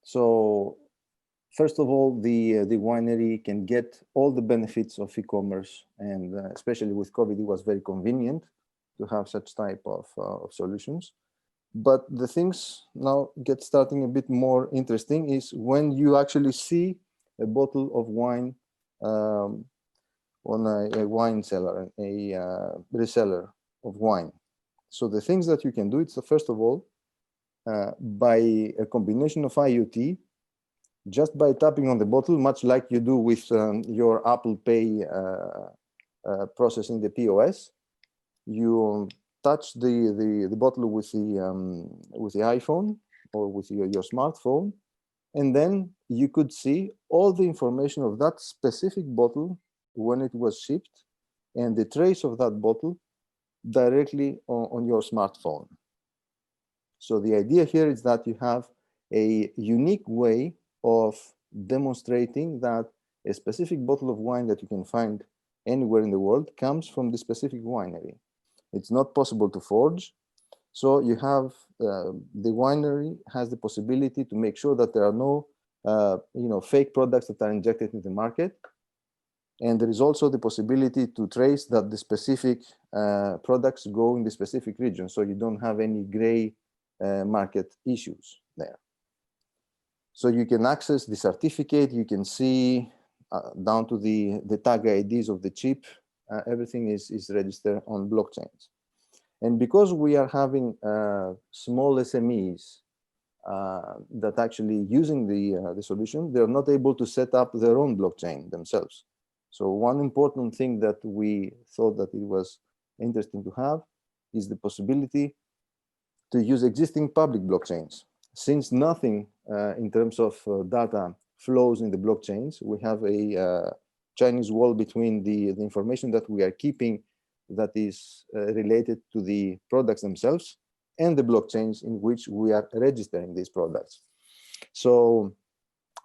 So first of all, the winery can get all the benefits of e-commerce, and especially with COVID, it was very convenient to have such type of solutions. But the things now get starting a bit more interesting is when you actually see a bottle of wine on a wine cellar, a reseller of wine. So the things that you can do, it's first of all, by a combination of IoT, just by tapping on the bottle, much like you do with your Apple Pay processing the POS, you touch the bottle with the iPhone or with your smartphone, and then you could see all the information of that specific bottle when it was shipped and the trace of that bottle directly on your smartphone. So the idea here is that you have a unique way of demonstrating that a specific bottle of wine that you can find anywhere in the world comes from the specific winery. It's not possible to forge. So you have the winery has the possibility to make sure that there are no fake products that are injected into the market. And there is also the possibility to trace that the specific products go in the specific region. So you don't have any gray market issues there. So you can access the certificate, you can see down to the tag IDs of the chip, everything is registered on blockchains. And because we are having small SMEs that actually using the solution, they're not able to set up their own blockchain themselves. So one important thing that we thought that it was interesting to have is the possibility to use existing public blockchains. Since nothing in terms of data flows in the blockchains, we have Chinese wall between the information that we are keeping that is related to the products themselves and the blockchains in which we are registering these products. So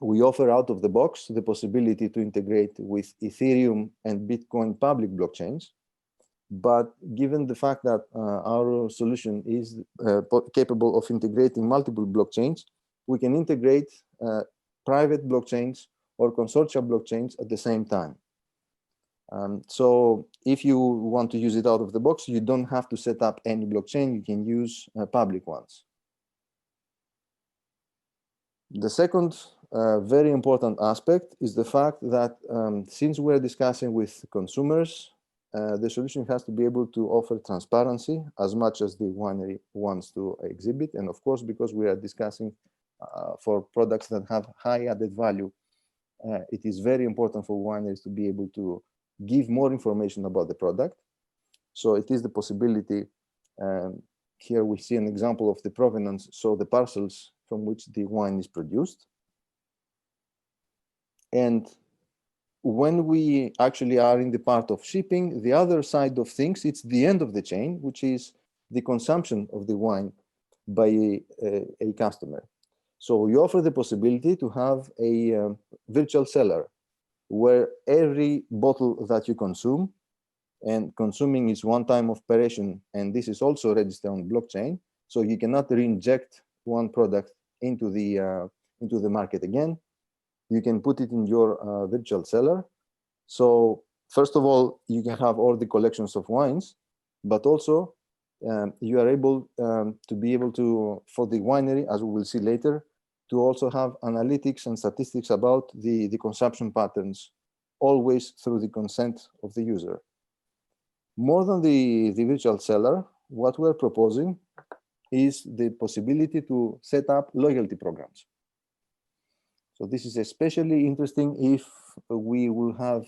we offer out of the box the possibility to integrate with Ethereum and Bitcoin public blockchains. But given the fact that our solution is capable of integrating multiple blockchains, we can integrate private blockchains or consortia blockchains at the same time. So if you want to use it out of the box, you don't have to set up any blockchain. You can use public ones. The second very important aspect is the fact that since we're discussing with consumers, the solution has to be able to offer transparency as much as the winery wants to exhibit. And of course, because we are discussing for products that have high added value, it is very important for wineries to be able to give more information about the product. So it is the possibility, here we see an example of the provenance, so the parcels from which the wine is produced. And when we actually are in the part of shipping, the other side of things, it's the end of the chain, which is the consumption of the wine by a customer. So we offer the possibility to have a virtual cellar where every bottle that you consume, and consuming is one time of operation, and this is also registered on blockchain, so you cannot reinject one product into the market again. You can put it in your virtual cellar. So first of all, you can have all the collections of wines, but also you are able to be able to, for the winery, as we will see later, to also have analytics and statistics about the consumption patterns, always through the consent of the user. More than the virtual cellar, what we're proposing is the possibility to set up loyalty programs. So this is especially interesting if we will have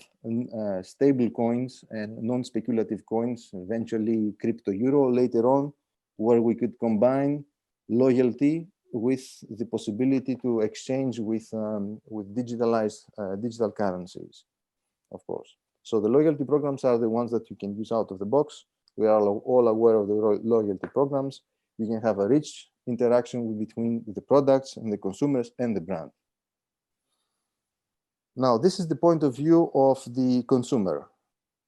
stable coins and non-speculative coins, eventually crypto euro later on, where we could combine loyalty with the possibility to exchange with digitalized digital currencies, of course. So the loyalty programs are the ones that you can use out of the box. We are all aware of the loyalty programs. You can have a rich interaction between the products and the consumers and the brand. Now, this is the point of view of the consumer.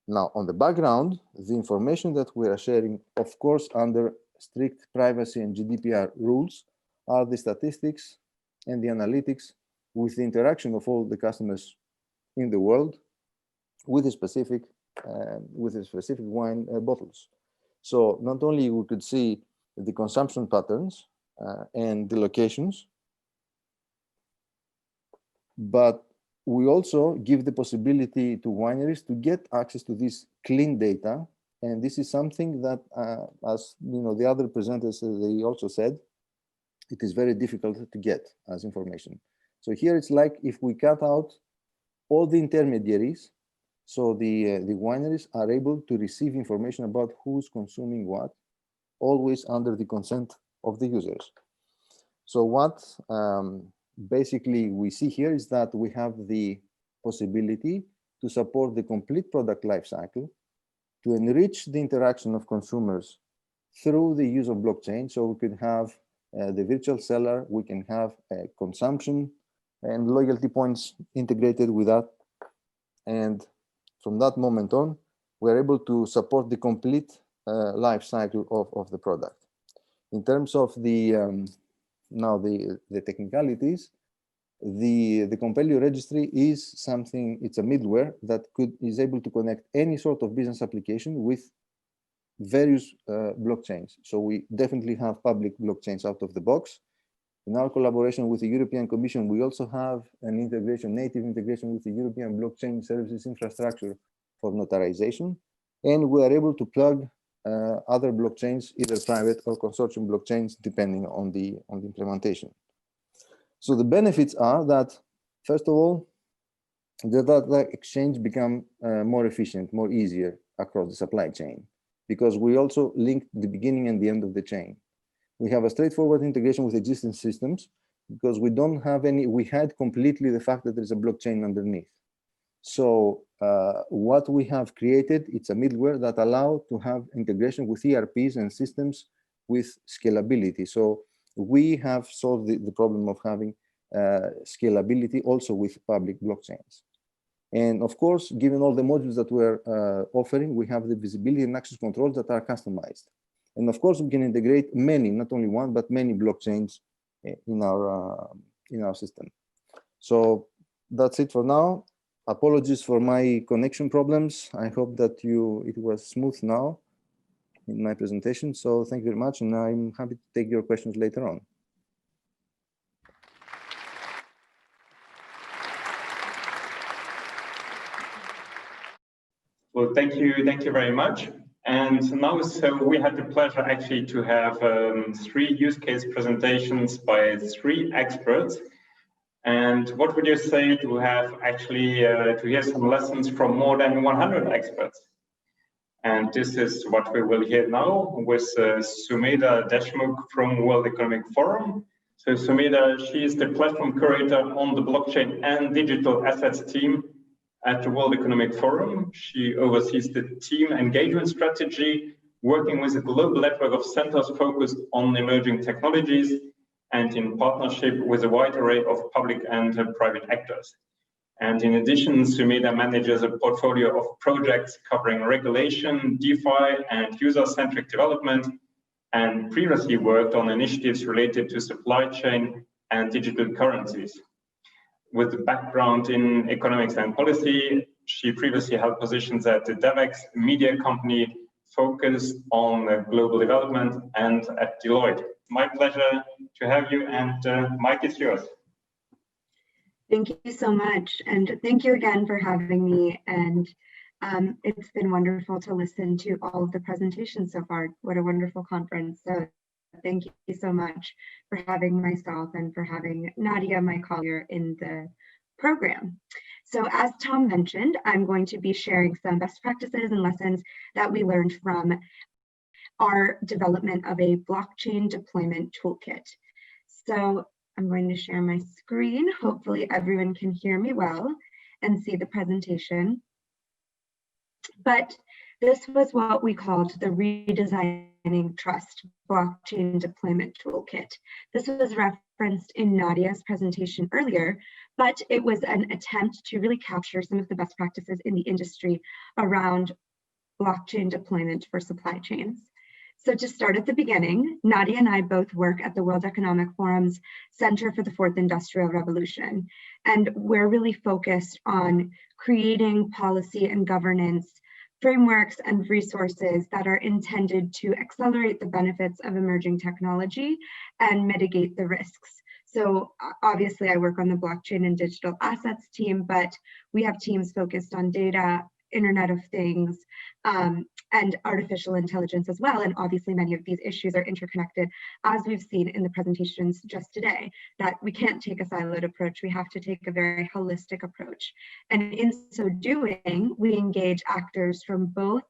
Now, on the background, the information that we are sharing, of course, under strict privacy and GDPR rules, are the statistics and the analytics with the interaction of all the customers in the world with a specific wine bottles. So not only we could see the consumption patterns and the locations, but we also give the possibility to wineries to get access to this clean data. And this is something that, as you know, the other presenters, they also said, it is very difficult to get as information. So here it's like if we cut out all the intermediaries, so the wineries are able to receive information about who's consuming what, always under the consent of the users. So what basically we see here is that we have the possibility to support the complete product life cycle, to enrich the interaction of consumers through the use of blockchain. So we could have the virtual cellar, we can have consumption and loyalty points integrated with that. And from that moment on, we're able to support the complete life cycle of the product. In terms of the now the technicalities, the Compellio registry is something, it's a middleware that is able to connect any sort of business application with various blockchains. So we definitely have public blockchains out of the box. In our collaboration with the European Commission, we also have an integration, native integration with the European Blockchain Services Infrastructure for notarization. And we are able to plug other blockchains, either private or consortium blockchains, depending on the implementation. So the benefits are that, first of all, the data exchange become more efficient, more easier across the supply chain, because we also link the beginning and the end of the chain. We have a straightforward integration with existing systems because we don't have any, we hide completely the fact that there's a blockchain underneath. So what we have created, it's a middleware that allows to have integration with ERPs and systems with scalability. So we have solved the problem of having scalability also with public blockchains. And of course, given all the modules that we're offering, we have the visibility and access controls that are customized. And of course, we can integrate many, not only one, but many blockchains in our system. So that's it for now. Apologies for my connection problems. I hope that it was smooth now in my presentation. So thank you very much, and I'm happy to take your questions later on. Well, thank you very much. And now, so we had the pleasure actually to have 3 use case presentations by 3 experts. And what would you say to have actually to hear some lessons from more than 100 experts? And this is what we will hear now with Sumedha Deshmukh from World Economic Forum. So Sumedha, she is the platform curator on the blockchain and digital assets team at the World Economic Forum. She oversees the team engagement strategy, working with a global network of centers focused on emerging technologies and in partnership with a wide array of public and private actors. And in addition, Sumedha manages a portfolio of projects covering regulation, DeFi, and user-centric development, and previously worked on initiatives related to supply chain and digital currencies. With a background in economics and policy, she previously held positions at the Devex media company focused on global development and at Deloitte. My pleasure to have you, and Mike is yours. Thank you so much. And thank you again for having me. And it's been wonderful to listen to all of the presentations so far. What a wonderful conference. So thank you so much for having myself and for having Nadia, my colleague, in the program. So as Tom mentioned, I'm going to be sharing some best practices and lessons that we learned from our development of a blockchain deployment toolkit. So I'm going to share my screen. Hopefully everyone can hear me well and see the presentation. But this was what we called the Redesigning Trust Blockchain Deployment Toolkit. This was referenced in Nadia's presentation earlier, but it was an attempt to really capture some of the best practices in the industry around blockchain deployment for supply chains. So to start at the beginning, Nadia and I both work at the World Economic Forum's Center for the Fourth Industrial Revolution. And we're really focused on creating policy and governance frameworks and resources that are intended to accelerate the benefits of emerging technology and mitigate the risks. So obviously I work on the blockchain and digital assets team, but we have teams focused on data, Internet of Things, and artificial intelligence as well. And obviously many of these issues are interconnected, as we've seen in the presentations just today, that we can't take a siloed approach. We have to take a very holistic approach. And in so doing, we engage actors from both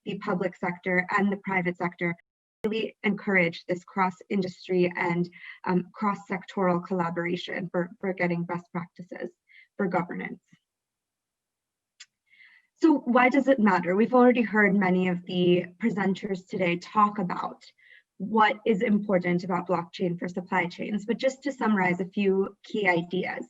the public sector and the private sector, really encourage this cross-industry and cross-sectoral collaboration for getting best practices for governance. So why does it matter? We've already heard many of the presenters today talk about what is important about blockchain for supply chains, but just to summarize a few key ideas.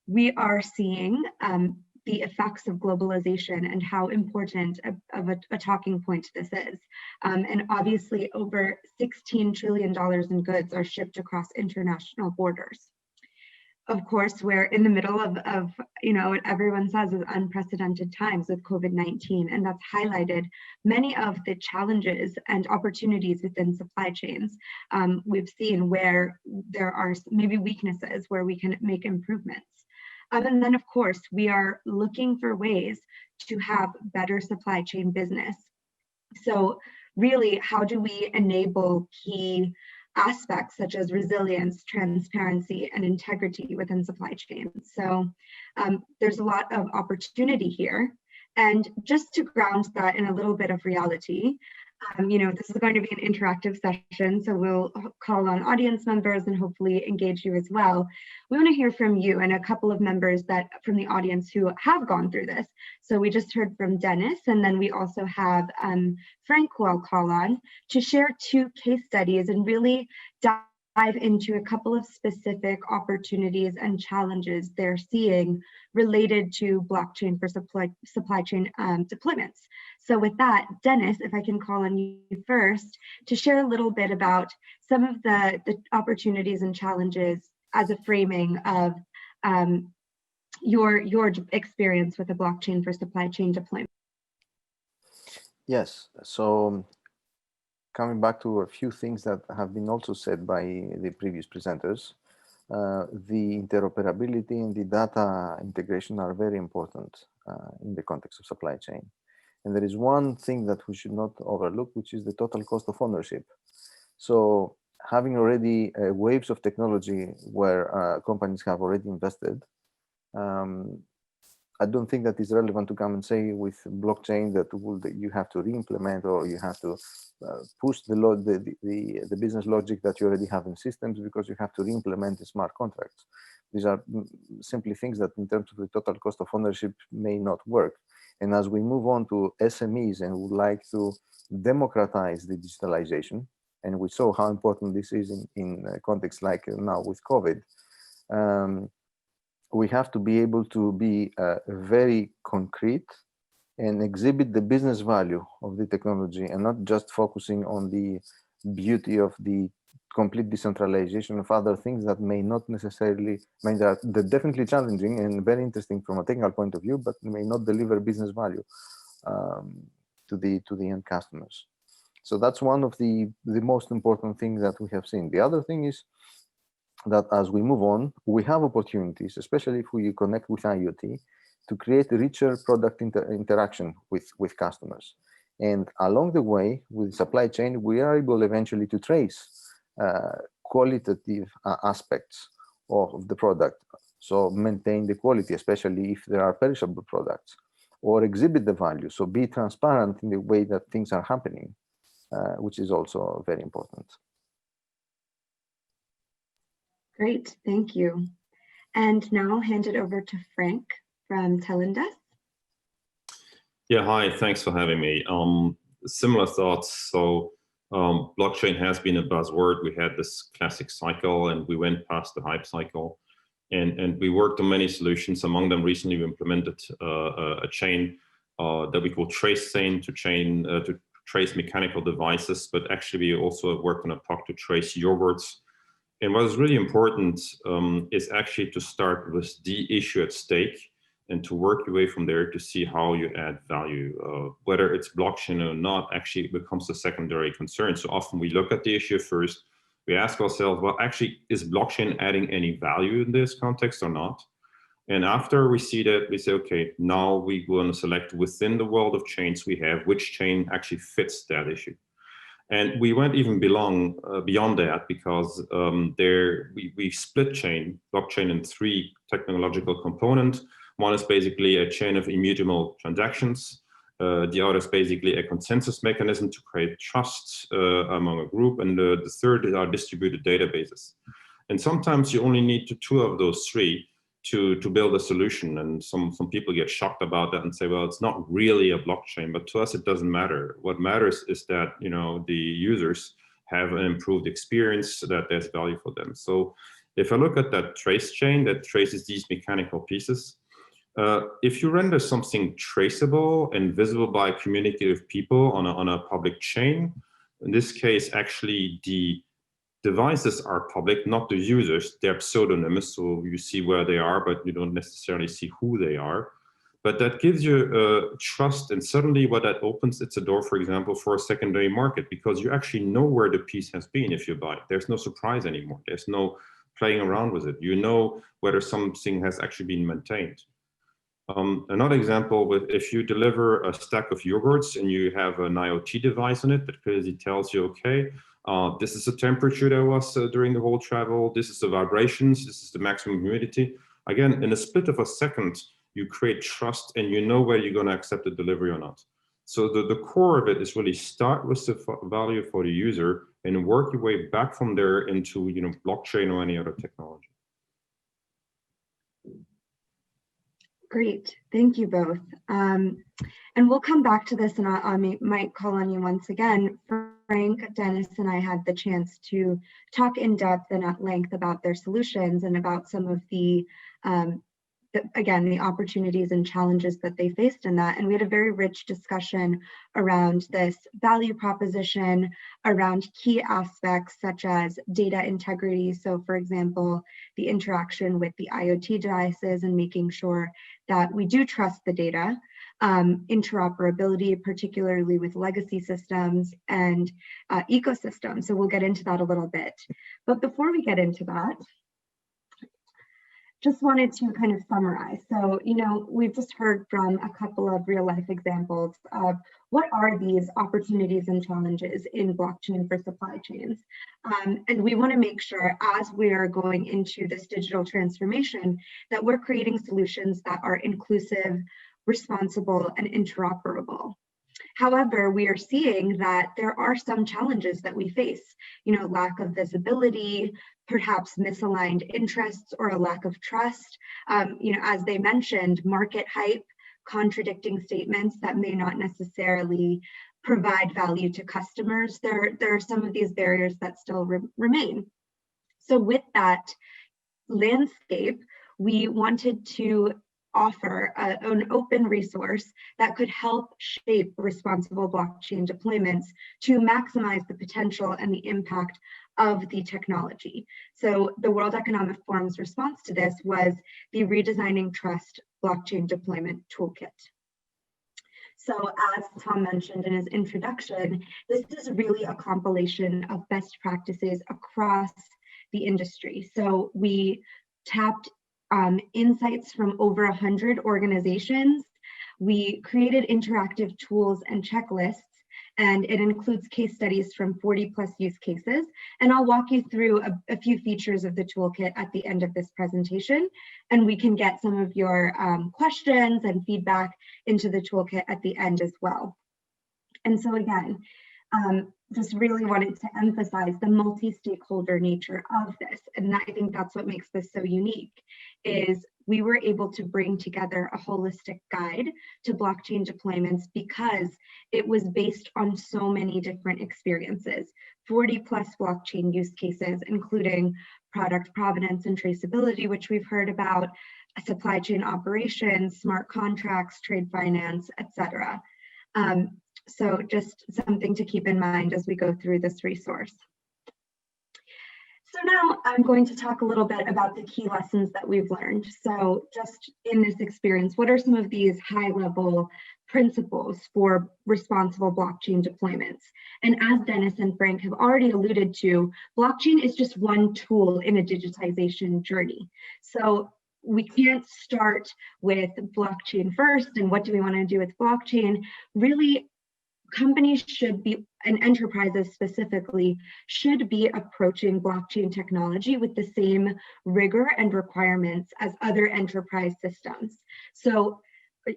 We are seeing the effects of globalization and how important of a talking point this is. And obviously over $16 trillion in goods are shipped across international borders. Of course, we're in the middle of what everyone says is unprecedented times with COVID-19, and that's highlighted many of the challenges and opportunities within supply chains. We've seen where there are maybe weaknesses where we can make improvements. And then, of course, we are looking for ways to have better supply chain business. So really, how do we enable key aspects such as resilience, transparency, and integrity within supply chains? So there's a lot of opportunity here. And just to ground that in a little bit of reality, This is going to be an interactive session, so we'll call on audience members and hopefully engage you as well. We want to hear from you and a couple of members from the audience who have gone through this. So we just heard from Denis, and then we also have Frank, who I'll call on to share 2 case studies and really dive into a couple of specific opportunities and challenges they're seeing related to blockchain for supply chain deployments. So with that, Denis, if I can call on you first to share a little bit about some of the opportunities and challenges as a framing of your experience with a blockchain for supply chain deployment. Yes, so coming back to a few things that have been also said by the previous presenters, the interoperability and the data integration are very important in the context of supply chain. And there is one thing that we should not overlook, which is the total cost of ownership. So having already waves of technology where companies have already invested, I don't think that it's relevant to come and say with blockchain that you have to re-implement or you have to push the business logic that you already have in systems because you have to re-implement the smart contracts. These are simply things that in terms of the total cost of ownership may not work. And as we move on to SMEs and would like to democratize the digitalization, and we saw how important this is in a context like now with COVID, we have to be able to be very concrete and exhibit the business value of the technology and not just focusing on the beauty of the complete decentralization of other things that may not necessarily, they're definitely challenging and very interesting from a technical point of view, but may not deliver business value to the end customers. So that's one of the most important things that we have seen. The other thing is that as we move on, we have opportunities, especially if we connect with IoT, to create a richer product interaction with customers. And along the way, with supply chain, we are able eventually to trace qualitative aspects of the product. So maintain the quality, especially if there are perishable products, or exhibit the value. So be transparent in the way that things are happening, which is also very important. Great, thank you. And now I'll hand it over to Frank from Flanders. Yeah, hi, thanks for having me. Similar thoughts. So blockchain has been a buzzword. We had this classic cycle and we went past the hype cycle and we worked on many solutions. Among them, recently we implemented a chain that we call trace chain to trace mechanical devices, but actually we also worked on a POC to trace yogurts. And what is really important is actually to start with the issue at stake and to work your way from there to see how you add value. Whether it's blockchain or not actually becomes a secondary concern. So often we look at the issue first, we ask ourselves, well, actually, is blockchain adding any value in this context or not? And after we see that, we say, okay, now we want to select within the world of chains we have, which chain actually fits that issue. And we went even beyond that because we split blockchain in 3 technological components. One is basically a chain of immutable transactions. The other is basically a consensus mechanism to create trust among a group. And the third are distributed databases. And sometimes you only need 2 of those 3 to build a solution. And some people get shocked about that and say, well, it's not really a blockchain, but to us, it doesn't matter. What matters is that, the users have an improved experience, so that there's value for them. So if I look at that trace chain that traces these mechanical pieces, if you render something traceable and visible by communicative people on a public chain, in this case, actually the devices are public, not the users. They're pseudonymous, so you see where they are, but you don't necessarily see who they are. But that gives you trust, and suddenly what that opens, it's a door, for example, for a secondary market, because you actually know where the piece has been if you buy it. There's no surprise anymore. There's no playing around with it. You know whether something has actually been maintained. Another example, if you deliver a stack of yogurts and you have an IoT device on it that clearly tells you, okay, this is the temperature there was during the whole travel, this is the vibrations, this is the maximum humidity. Again, in a split of a second, you create trust and you know whether you're going to accept the delivery or not. So the core of it is really start with the value for the user and work your way back from there into, you know, blockchain or any other technology. Great, thank you both. And we'll come back to this, and I might call on you once again. Frank, Denis, and I had the chance to talk in depth and at length about their solutions and about some of the opportunities and challenges that they faced in that. And we had a very rich discussion around this value proposition, around key aspects such as data integrity. So for example, the interaction with the IoT devices and making sure that we do trust the data, interoperability, particularly with legacy systems and ecosystems. So we'll get into that a little bit. But before we get into that, just wanted to kind of summarize. So, you know, we've just heard from a couple of real life examples of what are these opportunities and challenges in blockchain for supply chains. And we want to make sure as we are going into this digital transformation that we're creating solutions that are inclusive, responsible, and interoperable. However, we are seeing that there are some challenges that we face, you know, lack of visibility, perhaps misaligned interests, or a lack of trust. You know, as they mentioned, market hype, contradicting statements that may not necessarily provide value to customers. There are some of these barriers that still remain. So with that landscape, we wanted to offer an open resource that could help shape responsible blockchain deployments to maximize the potential and the impact of the technology. So the World Economic Forum's response to this was the Redesigning Trust Blockchain Deployment Toolkit. So as Tom mentioned in his introduction, this is really a compilation of best practices across the industry. So we tapped insights from over 100 organizations. We created interactive tools and checklists, and it includes case studies from 40+ use cases. And I'll walk you through a few features of the toolkit at the end of this presentation, and we can get some of your questions and feedback into the toolkit at the end as well. And so again, just really wanted to emphasize the multi-stakeholder nature of this. And I think that's what makes this so unique, is we were able to bring together a holistic guide to blockchain deployments because it was based on so many different experiences, 40+ blockchain use cases, including product provenance and traceability, which we've heard about, supply chain operations, smart contracts, trade finance, etc. So just something to keep in mind as we go through this resource. So now I'm going to talk a little bit about the key lessons that we've learned. So just in this experience, what are some of these high-level principles for responsible blockchain deployments? And as Denis and Frank have already alluded to, blockchain is just one tool in a digitization journey. So we can't start with blockchain first and what do we want to do with blockchain. Really, companies should be, and enterprises specifically, should be approaching blockchain technology with the same rigor and requirements as other enterprise systems. So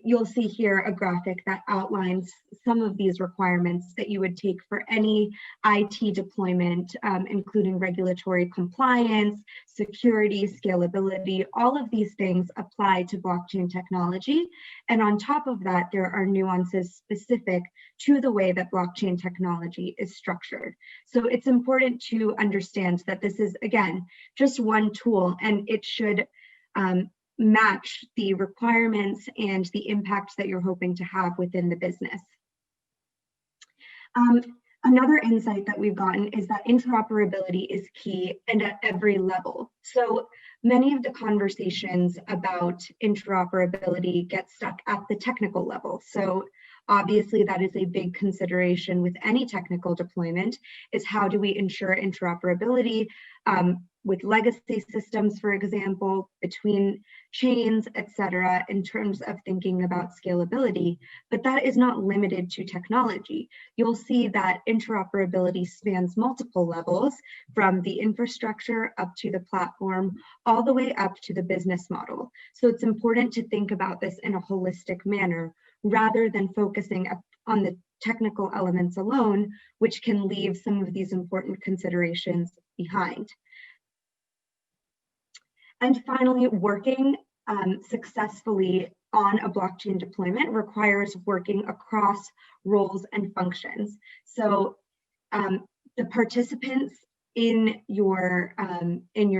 you'll see here a graphic that outlines some of these requirements that you would take for any IT deployment, including regulatory compliance, security, scalability. All of these things apply to blockchain technology. And on top of that, there are nuances specific to the way that blockchain technology is structured. So it's important to understand that this is, again, just one tool, and it should match the requirements and the impacts that you're hoping to have within the business. Another insight that we've gotten is that interoperability is key and at every level. So many of the conversations about interoperability get stuck at the technical level. So obviously that is a big consideration with any technical deployment, is how do we ensure interoperability with legacy systems, for example, between chains, etc., in terms of thinking about scalability. But that is not limited to technology. You'll see that interoperability spans multiple levels, from the infrastructure up to the platform, all the way up to the business model. So it's important to think about this in a holistic manner, rather than focusing on the technical elements alone, which can leave some of these important considerations behind. And finally, working successfully on a blockchain deployment requires working across roles and functions. So the participants in your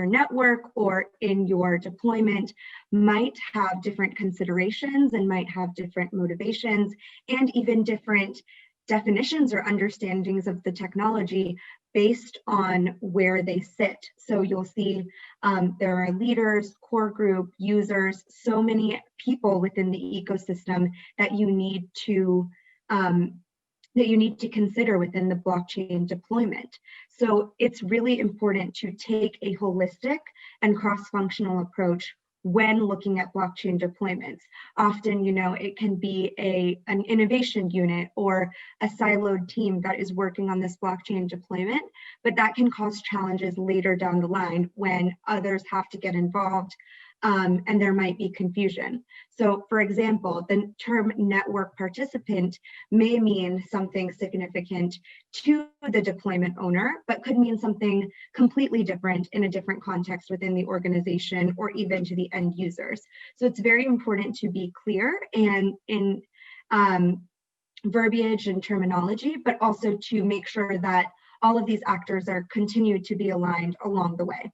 network or in your deployment might have different considerations and might have different motivations and even different definitions or understandings of the technology based on where they sit. So you'll see there are leaders, core group, users, so many people within the ecosystem that you need to consider within the blockchain deployment. So it's really important to take a holistic and cross-functional approach when looking at blockchain deployments. Often, it can be an innovation unit or a siloed team that is working on this blockchain deployment, but that can cause challenges later down the line when others have to get involved. And there might be confusion. So for example, the term network participant may mean something significant to the deployment owner, but could mean something completely different in a different context within the organization or even to the end users. So it's very important to be clear and in verbiage and terminology, but also to make sure that all of these actors are continued to be aligned along the way.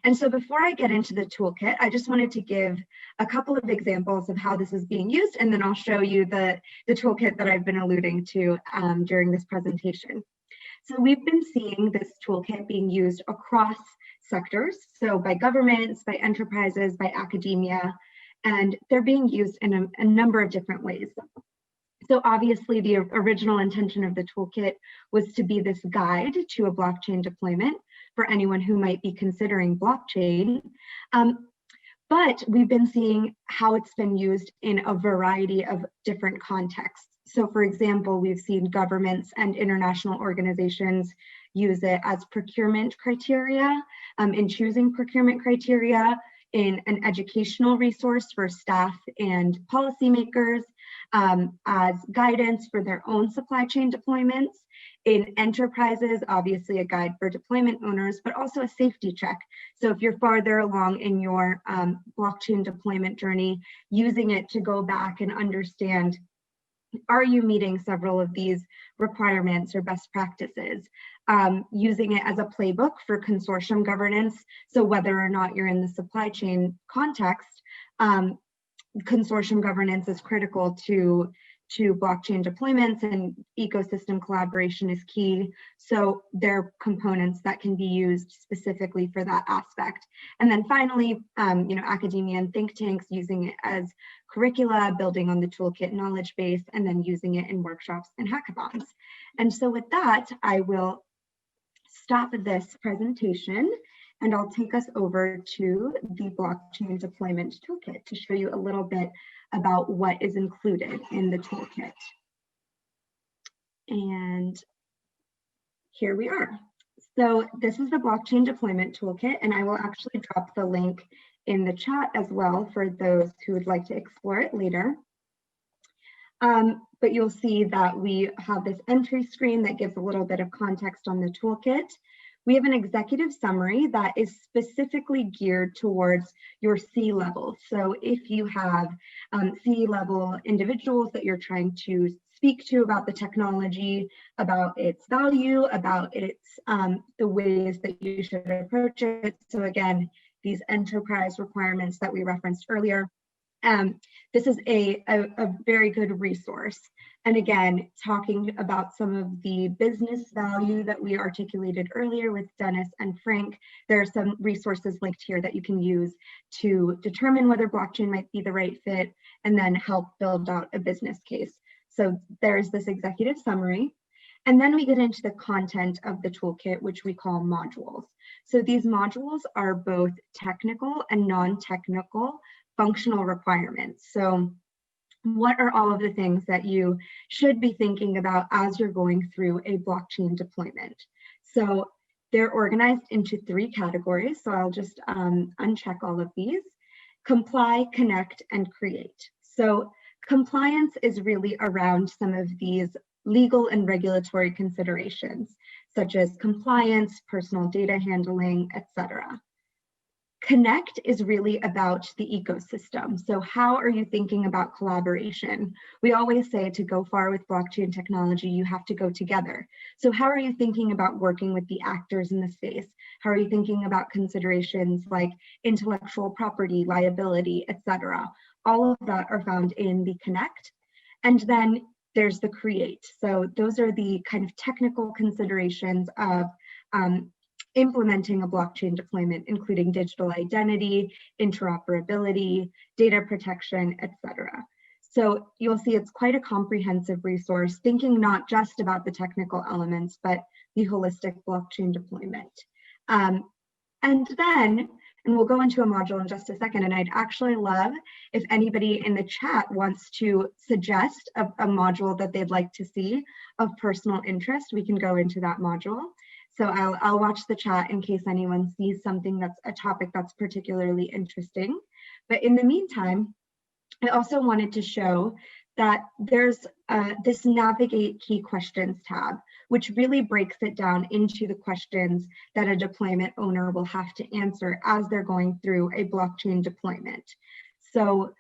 And so before I get into the toolkit, I just wanted to give a couple of examples of how this is being used, and then I'll show you the toolkit that I've been alluding to during this presentation. So we've been seeing this toolkit being used across sectors, so by governments, by enterprises, by academia, and they're being used in a number of different ways. So obviously the original intention of the toolkit was to be this guide to a blockchain deployment for anyone who might be considering blockchain. But we've been seeing how it's been used in a variety of different contexts. So for example, we've seen governments and international organizations use it as procurement criteria, in choosing procurement criteria, in an educational resource for staff and policymakers, as guidance for their own supply chain deployments, in enterprises, obviously a guide for deployment owners, but also a safety check. So if you're farther along in your blockchain deployment journey, using it to go back and understand, are you meeting several of these requirements or best practices? Using it as a playbook for consortium governance. So whether or not you're in the supply chain context, consortium governance is critical to blockchain deployments, and ecosystem collaboration is key. So there are components that can be used specifically for that aspect. And then finally, academia and think tanks using it as curricula, building on the toolkit knowledge base, and then using it in workshops and hackathons. And so with that, I will stop this presentation and I'll take us over to the blockchain deployment toolkit to show you a little bit about what is included in the toolkit. And here we are. So this is the blockchain deployment toolkit, and I will actually drop the link in the chat as well for those who would like to explore it later. But you'll see that we have this entry screen that gives a little bit of context on the toolkit. We have an executive summary that is specifically geared towards your C-level. So if you have C-level individuals that you're trying to speak to about the technology, about its value, about its the ways that you should approach it. So again, these enterprise requirements that we referenced earlier. This is a very good resource. And again, talking about some of the business value that we articulated earlier with Denis and Frank, there are some resources linked here that you can use to determine whether blockchain might be the right fit and then help build out a business case. So there's this executive summary. And then we get into the content of the toolkit, which we call modules. So these modules are both technical and non-technical functional requirements. So what are all of the things that you should be thinking about as you're going through a blockchain deployment? So they're organized into 3 categories. So I'll just uncheck all of these: comply, connect, and create. So Compliance is really around some of these legal and regulatory considerations, such as compliance, personal data handling, etc. Connect is really about the ecosystem. So how are you thinking about collaboration? We always say to go far with blockchain technology, you have to go together. So how are you thinking about working with the actors in the space? How are you thinking about considerations like intellectual property, liability, etc.? All of that are found in the Connect. And then there's the Create. So those are the kind of technical considerations of implementing a blockchain deployment, including digital identity, interoperability, data protection, etc. So you'll see it's quite a comprehensive resource, thinking not just about the technical elements, but the holistic blockchain deployment. And we'll go into a module in just a second, and I'd actually love if anybody in the chat wants to suggest a module that they'd like to see of personal interest. We can go into that module. So I'll watch the chat in case anyone sees something that's a topic that's particularly interesting. But in the meantime, I also wanted to show that there's this Navigate Key Questions tab, which really breaks it down into the questions that a deployment owner will have to answer as they're going through a blockchain deployment. So,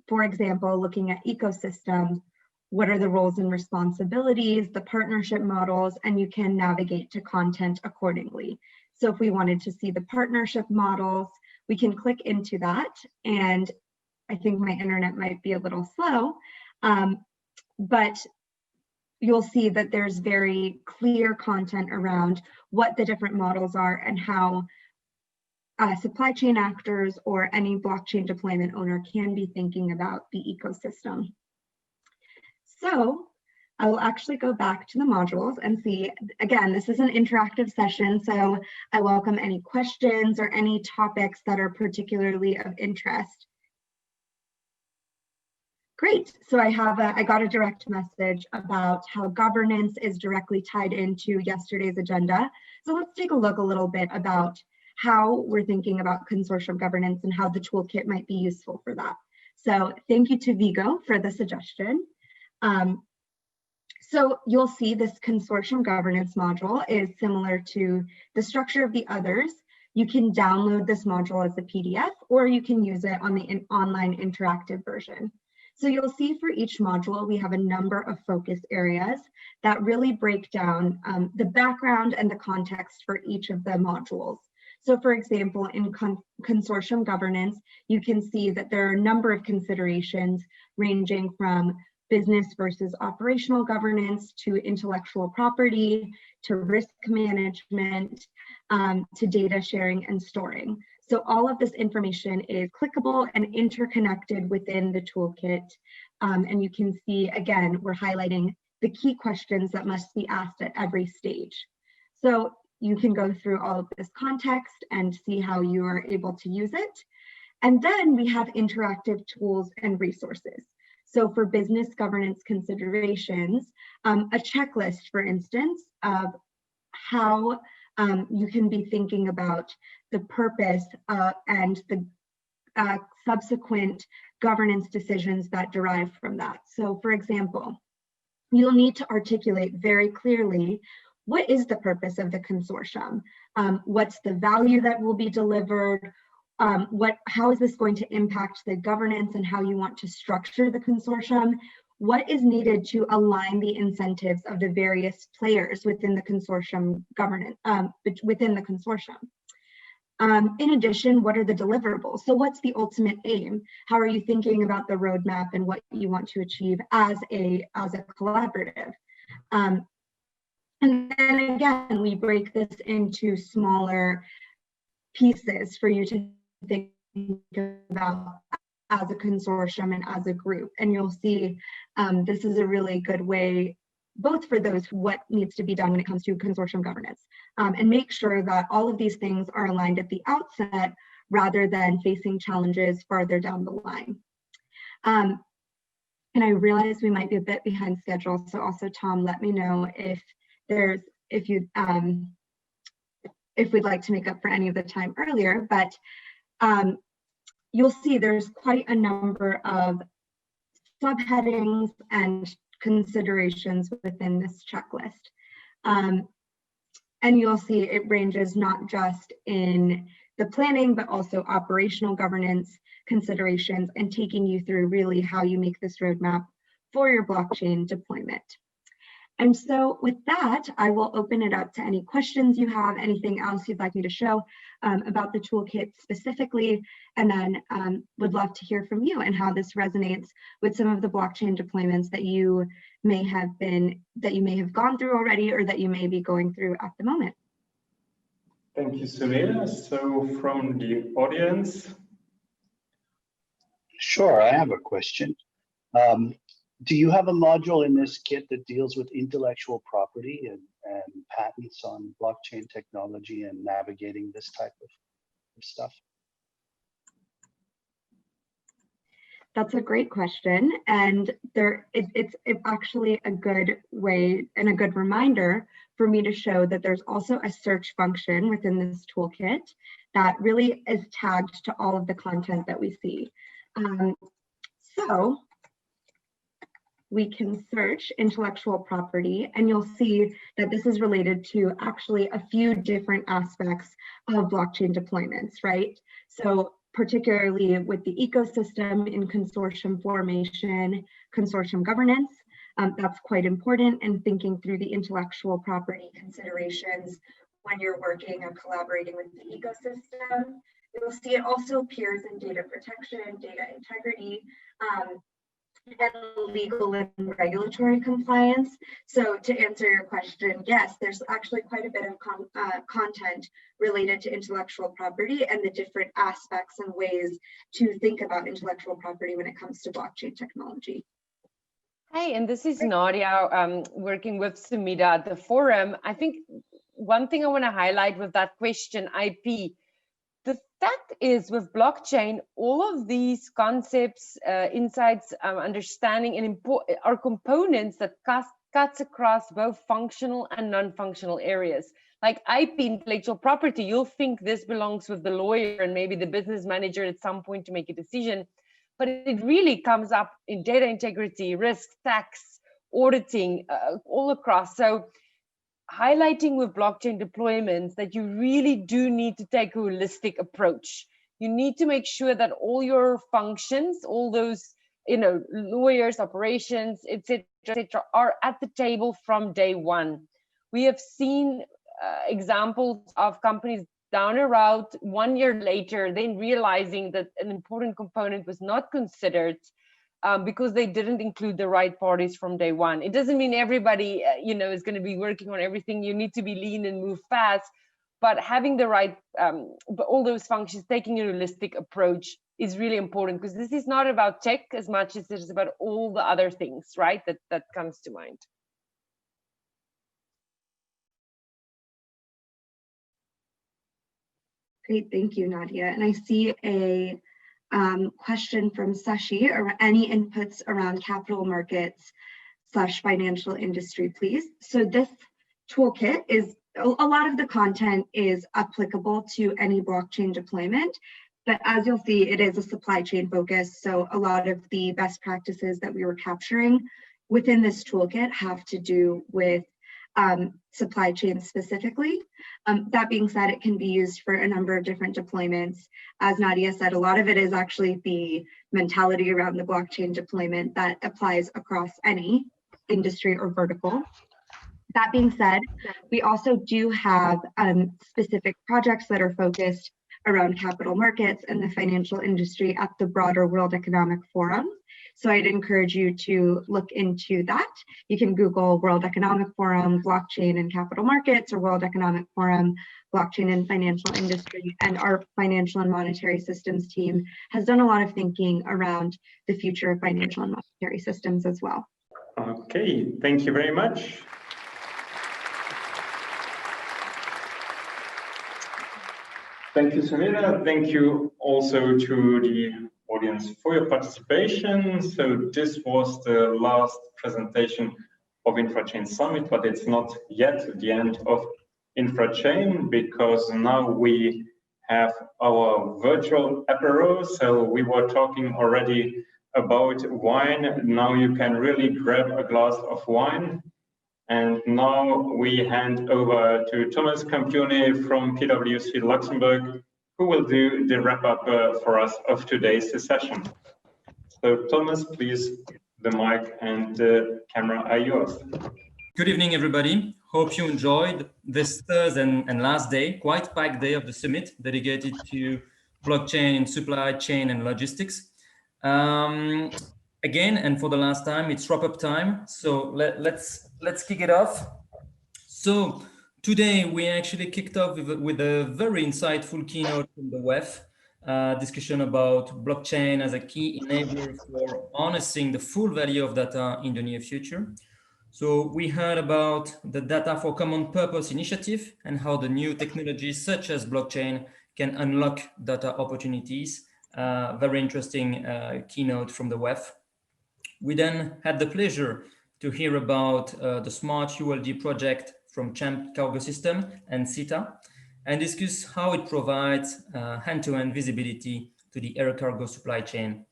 for example, looking at ecosystems, what are the roles and responsibilities, the partnership models, and you can navigate to content accordingly. So if we wanted to see the partnership models, we can click into that. And I think my internet might be a little slow, but you'll see that there's very clear content around what the different models are and how supply chain actors or any blockchain deployment owner can be thinking about the ecosystem. So I will actually go back to the modules and see, again, this is an interactive session, so I welcome any questions or any topics that are particularly of interest. Great, so I got a direct message about how governance is directly tied into yesterday's agenda. So let's take a look a little bit about how we're thinking about consortium governance and how the toolkit might be useful for that. So thank you to Vigo for the suggestion. So you'll see this consortium governance module is similar to the structure of the others. You can download this module as a PDF, or you can use it on the online interactive version. So you'll see for each module, we have a number of focus areas that really break down the background and the context for each of the modules. So for example, in consortium governance, you can see that there are a number of considerations ranging from business versus operational governance, to intellectual property, to risk management, to data sharing and storing. So all of this information is clickable and interconnected within the toolkit. And you can see, again, we're highlighting the key questions that must be asked at every stage. So you can go through all of this context and see how you are able to use it. And then we have interactive tools and resources. So for business governance considerations, a checklist, for instance, of how you can be thinking about the purpose and the subsequent governance decisions that derive from that. So for example, you'll need to articulate very clearly, what is the purpose of the consortium? What's the value that will be delivered? How is this going to impact the governance and how you want to structure the consortium? What is needed to align the incentives of the various players within the consortium governance, within the consortium? In addition, what are the deliverables? So what's the ultimate aim? How are you thinking about the roadmap and what you want to achieve as a collaborative? And then again, we break this into smaller pieces for you to think about as a consortium and as a group. And you'll see this is a really good way, both for those what needs to be done when it comes to consortium governance, and make sure that all of these things are aligned at the outset rather than facing challenges farther down the line. And I realize we might be a bit behind schedule. So also, Tom, let me know if we'd like to make up for any of the time earlier, but you'll see there's quite a number of subheadings and considerations within this checklist. And you'll see it ranges not just in the planning, but also operational governance considerations and taking you through really how you make this roadmap for your blockchain deployment. And so with that, I will open it up to any questions you have, anything else you'd like me to show about the toolkit specifically, and then would love to hear from you and how this resonates with some of the blockchain deployments that you may have gone through already or that you may be going through at the moment. Thank you, Sunila. So from the audience. Sure, I have a question. Do you have a module in this kit that deals with intellectual property and patents on blockchain technology and navigating this type of stuff? That's a great question, and it's actually a good way and a good reminder for me to show that there's also a search function within this toolkit that really is tagged to all of the content that we see. So we can search intellectual property, and you'll see that this is related to actually a few different aspects of blockchain deployments, right? So particularly with the ecosystem in consortium formation, consortium governance, that's quite important, and thinking through the intellectual property considerations when you're working or collaborating with the ecosystem. You'll see it also appears in data protection, data integrity, and legal and regulatory compliance. So to answer your question, yes, there's actually quite a bit of content related to intellectual property and the different aspects and ways to think about intellectual property when it comes to blockchain technology. Hey, and this is Nadia working with Sumida at the forum. I think one thing I want to highlight with that question, IP, the fact is with blockchain, all of these concepts, insights, understanding and are components that cuts across both functional and non-functional areas. Like IP, intellectual property, you'll think this belongs with the lawyer and maybe the business manager at some point to make a decision, but it really comes up in data integrity, risk, tax, auditing, all across. So highlighting with blockchain deployments that you really do need to take a holistic approach. You need to make sure that all your functions, all those, lawyers, operations, etc., are at the table from day one. We have seen examples of companies down a route 1 year later, then realizing that an important component was not considered because they didn't include the right parties from day one. It doesn't mean everybody, is going to be working on everything. You need to be lean and move fast, but having the right, all those functions, taking a holistic approach is really important, because this is not about tech as much as it is about all the other things, right? That comes to mind. Great, thank you, Nadia. And I see a question from Sashi, or any inputs around capital markets / financial industry, please. So this toolkit is, a lot of the content is applicable to any blockchain deployment, but as you'll see, it is a supply chain focus. So a lot of the best practices that we were capturing within this toolkit have to do with supply chain specifically. That being said, it can be used for a number of different deployments. As Nadia said, a lot of it is actually the mentality around the blockchain deployment that applies across any industry or vertical. That being said, we also do have specific projects that are focused around capital markets and the financial industry at the broader World Economic Forum. So I'd encourage you to look into that. You can Google World Economic Forum, blockchain and capital markets, or World Economic Forum, blockchain and financial industry. And our financial and monetary systems team has done a lot of thinking around the future of financial and monetary systems as well. Okay, thank you very much. Thank you, Sunila. Thank you also to the audience for your participation. So this was the last presentation of Infrachain Summit, but it's not yet the end of Infrachain, because now we have our virtual apéro. So we were talking already about wine. Now you can really grab a glass of wine. And now we hand over to Thomas Campione from PwC Luxembourg, who will do the wrap-up for us of today's session. So Thomas, please, the mic and the camera are yours. Good evening, everybody. Hope you enjoyed this third and last day, quite packed day of the summit dedicated to blockchain in supply chain and logistics. Again, and for the last time, it's wrap-up time. So let's kick it off. So today we actually kicked off with a very insightful keynote from the WEF, discussion about blockchain as a key enabler for harnessing the full value of data in the near future. So we heard about the Data for Common Purpose initiative and how the new technologies such as blockchain can unlock data opportunities. Very interesting keynote from the WEF. We then had the pleasure to hear about the SmartULD project from Cargosystems and SITA, and discuss how it provides hand-to-hand visibility to the air cargo supply chain.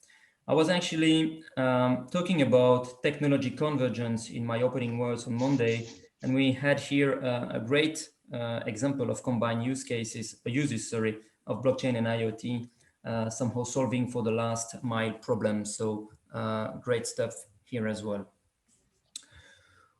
I was actually talking about technology convergence in my opening words on Monday, and we had here a great example of combined uses of blockchain and IoT, somehow solving for the last mile problem. So great stuff here as well.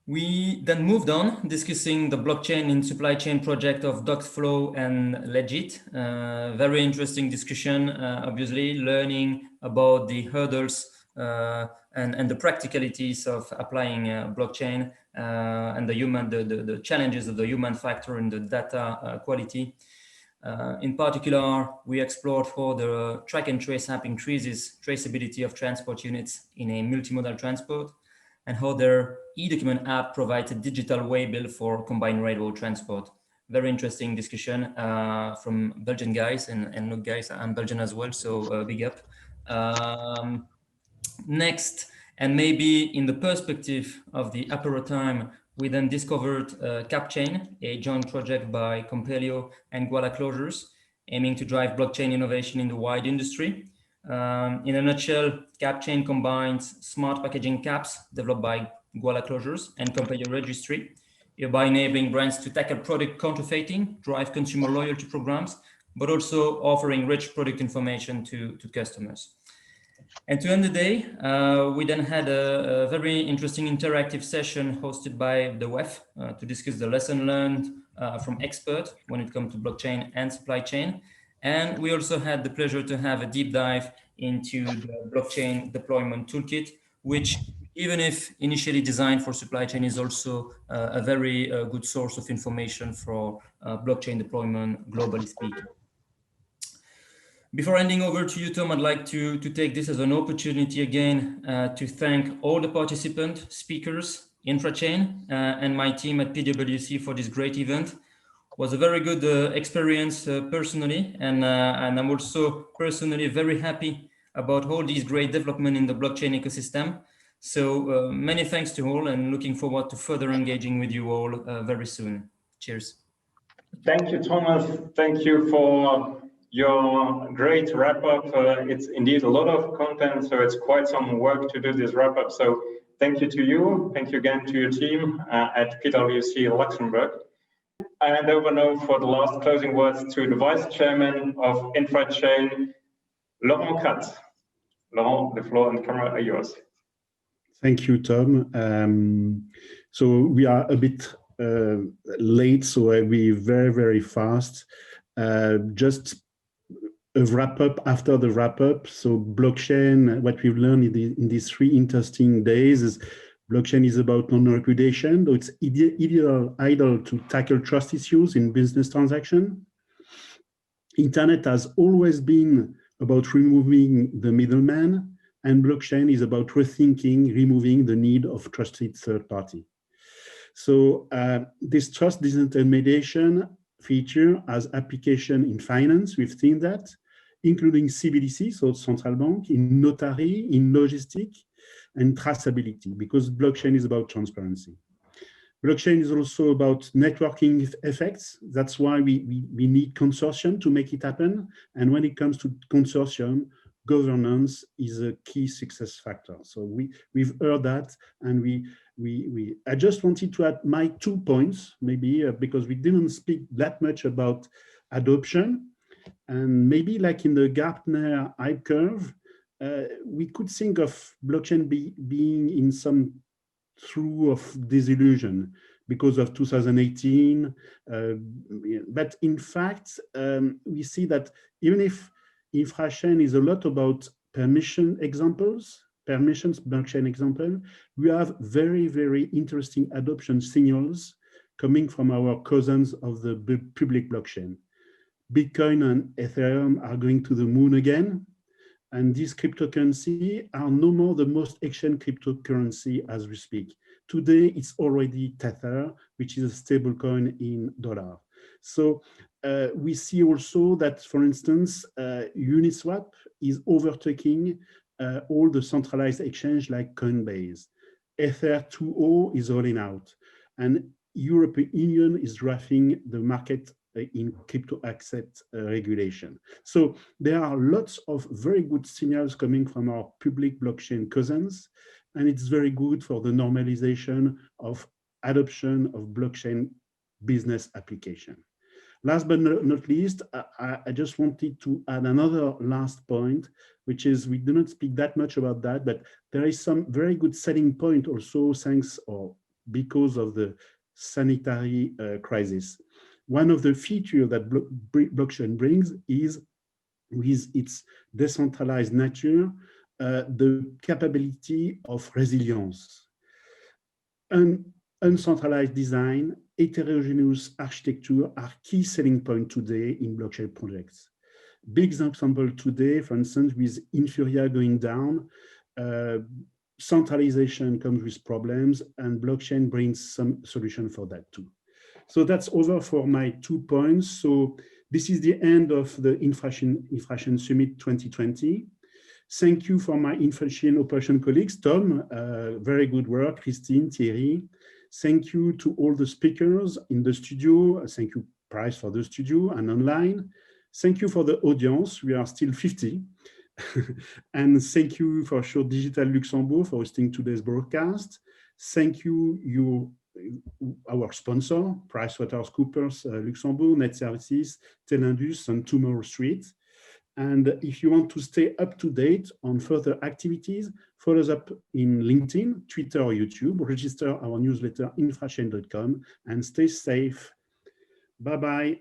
We then moved on discussing the blockchain in supply chain project of Dockflow and Legit. Very interesting discussion, obviously learning about the hurdles and the practicalities of applying blockchain and the challenges of the human factor in the data quality. In particular, we explored how the track and trace app increases traceability of transport units in a multimodal transport, and how their e-document app provides a digital waybill for combined railroad transport. Very interesting discussion from Belgian guys, and look guys, I'm Belgian as well, so big up. Next, and maybe in the perspective of the Apero time, we then discovered CapChain, a joint project by Compellio and Guala Closures, aiming to drive blockchain innovation in the wide industry. In a nutshell, CapChain combines smart packaging caps developed by Guala Closures and Compellio Registry, by enabling brands to tackle product counterfeiting, drive consumer loyalty programs, but also offering rich product information to customers. And to end the day, we then had a very interesting interactive session hosted by the WEF to discuss the lesson learned from experts when it comes to blockchain and supply chain. And we also had the pleasure to have a deep dive into the blockchain deployment toolkit, which, even if initially designed for supply chain, is also a very good source of information for blockchain deployment, globally speaking. Before handing over to you, Tom, I'd like to take this as an opportunity again to thank all the participant speakers, Infrachain, and my team at PwC for this great event. It was a very good experience personally, and I'm also personally very happy about all these great development in the blockchain ecosystem. So many thanks to all, and looking forward to further engaging with you all very soon. Cheers. Thank you, Thomas. Thank you for your great wrap-up. It's indeed a lot of content, so it's quite some work to do this wrap-up. So thank you to you. Thank you again to your team at PwC Luxembourg. I hand over now for the last closing words to the Vice Chairman of Infrachain, Laurent Kratz. Laurent, the floor and camera are yours. Thank you, Tom. So we are a bit late, so I'll be very, very fast. Just a wrap-up after the wrap-up. So blockchain, what we've learned in these 3 interesting days is blockchain is about non-repudiation. So it's ideal to tackle trust issues in business transaction. Internet has always been about removing the middleman, and blockchain is about rethinking, removing the need of trusted third party. So this trust disintermediation feature has application in finance, we've seen that, including CBDC, so central bank, in notary, in logistic, and traceability, because blockchain is about transparency. Blockchain is also about networking effects. That's why we need consortium to make it happen. And when it comes to consortium, governance is a key success factor. So we've heard that, and I just wanted to add my 2 points, maybe because we didn't speak that much about adoption, and maybe like in the Gartner hype curve, we could think of blockchain being in some through of disillusion because of 2018. But in fact, we see that even if Infrachain is a lot about permissions blockchain example, we have very, very interesting adoption signals coming from our cousins of the public blockchain. Bitcoin and Ethereum are going to the moon again. And these cryptocurrency are no more the most exchanged cryptocurrency as we speak. Today, it's already Tether, which is a stable coin in dollar. So we see also that, for instance, Uniswap is overtaking all the centralized exchange like Coinbase. Ether 2.0 is rolling out. And European Union is drafting the market in crypto asset regulation. So there are lots of very good signals coming from our public blockchain cousins, and it's very good for the normalization of adoption of blockchain business application. Last but not least, I just wanted to add another last point, which is we do not speak that much about that, but there is some very good selling point also thanks or because of the sanitary crisis. One of the features that blockchain brings is, with its decentralized nature, the capability of resilience. Uncentralized design, heterogeneous architecture are key selling points today in blockchain projects. Big example today, for instance, with Infura going down, centralization comes with problems, and blockchain brings some solution for that too. So that's over for my 2 points. So this is the end of the Infrachain Summit 2020. Thank you for my Infrachain operation colleagues, Tom, very good work, Christine, Thierry. Thank you to all the speakers in the studio. Thank you, Price, for the studio and online. Thank you for the audience. We are still 50. And thank you for Sure Digital Luxembourg for hosting today's broadcast. Thank you, our sponsor, PricewaterhouseCoopers Luxembourg, Net Services, Flanders, and Tomorrow Street. And if you want to stay up to date on further activities, follow us up in LinkedIn, Twitter, or YouTube, register our newsletter, infrachain.com, and stay safe. Bye-bye.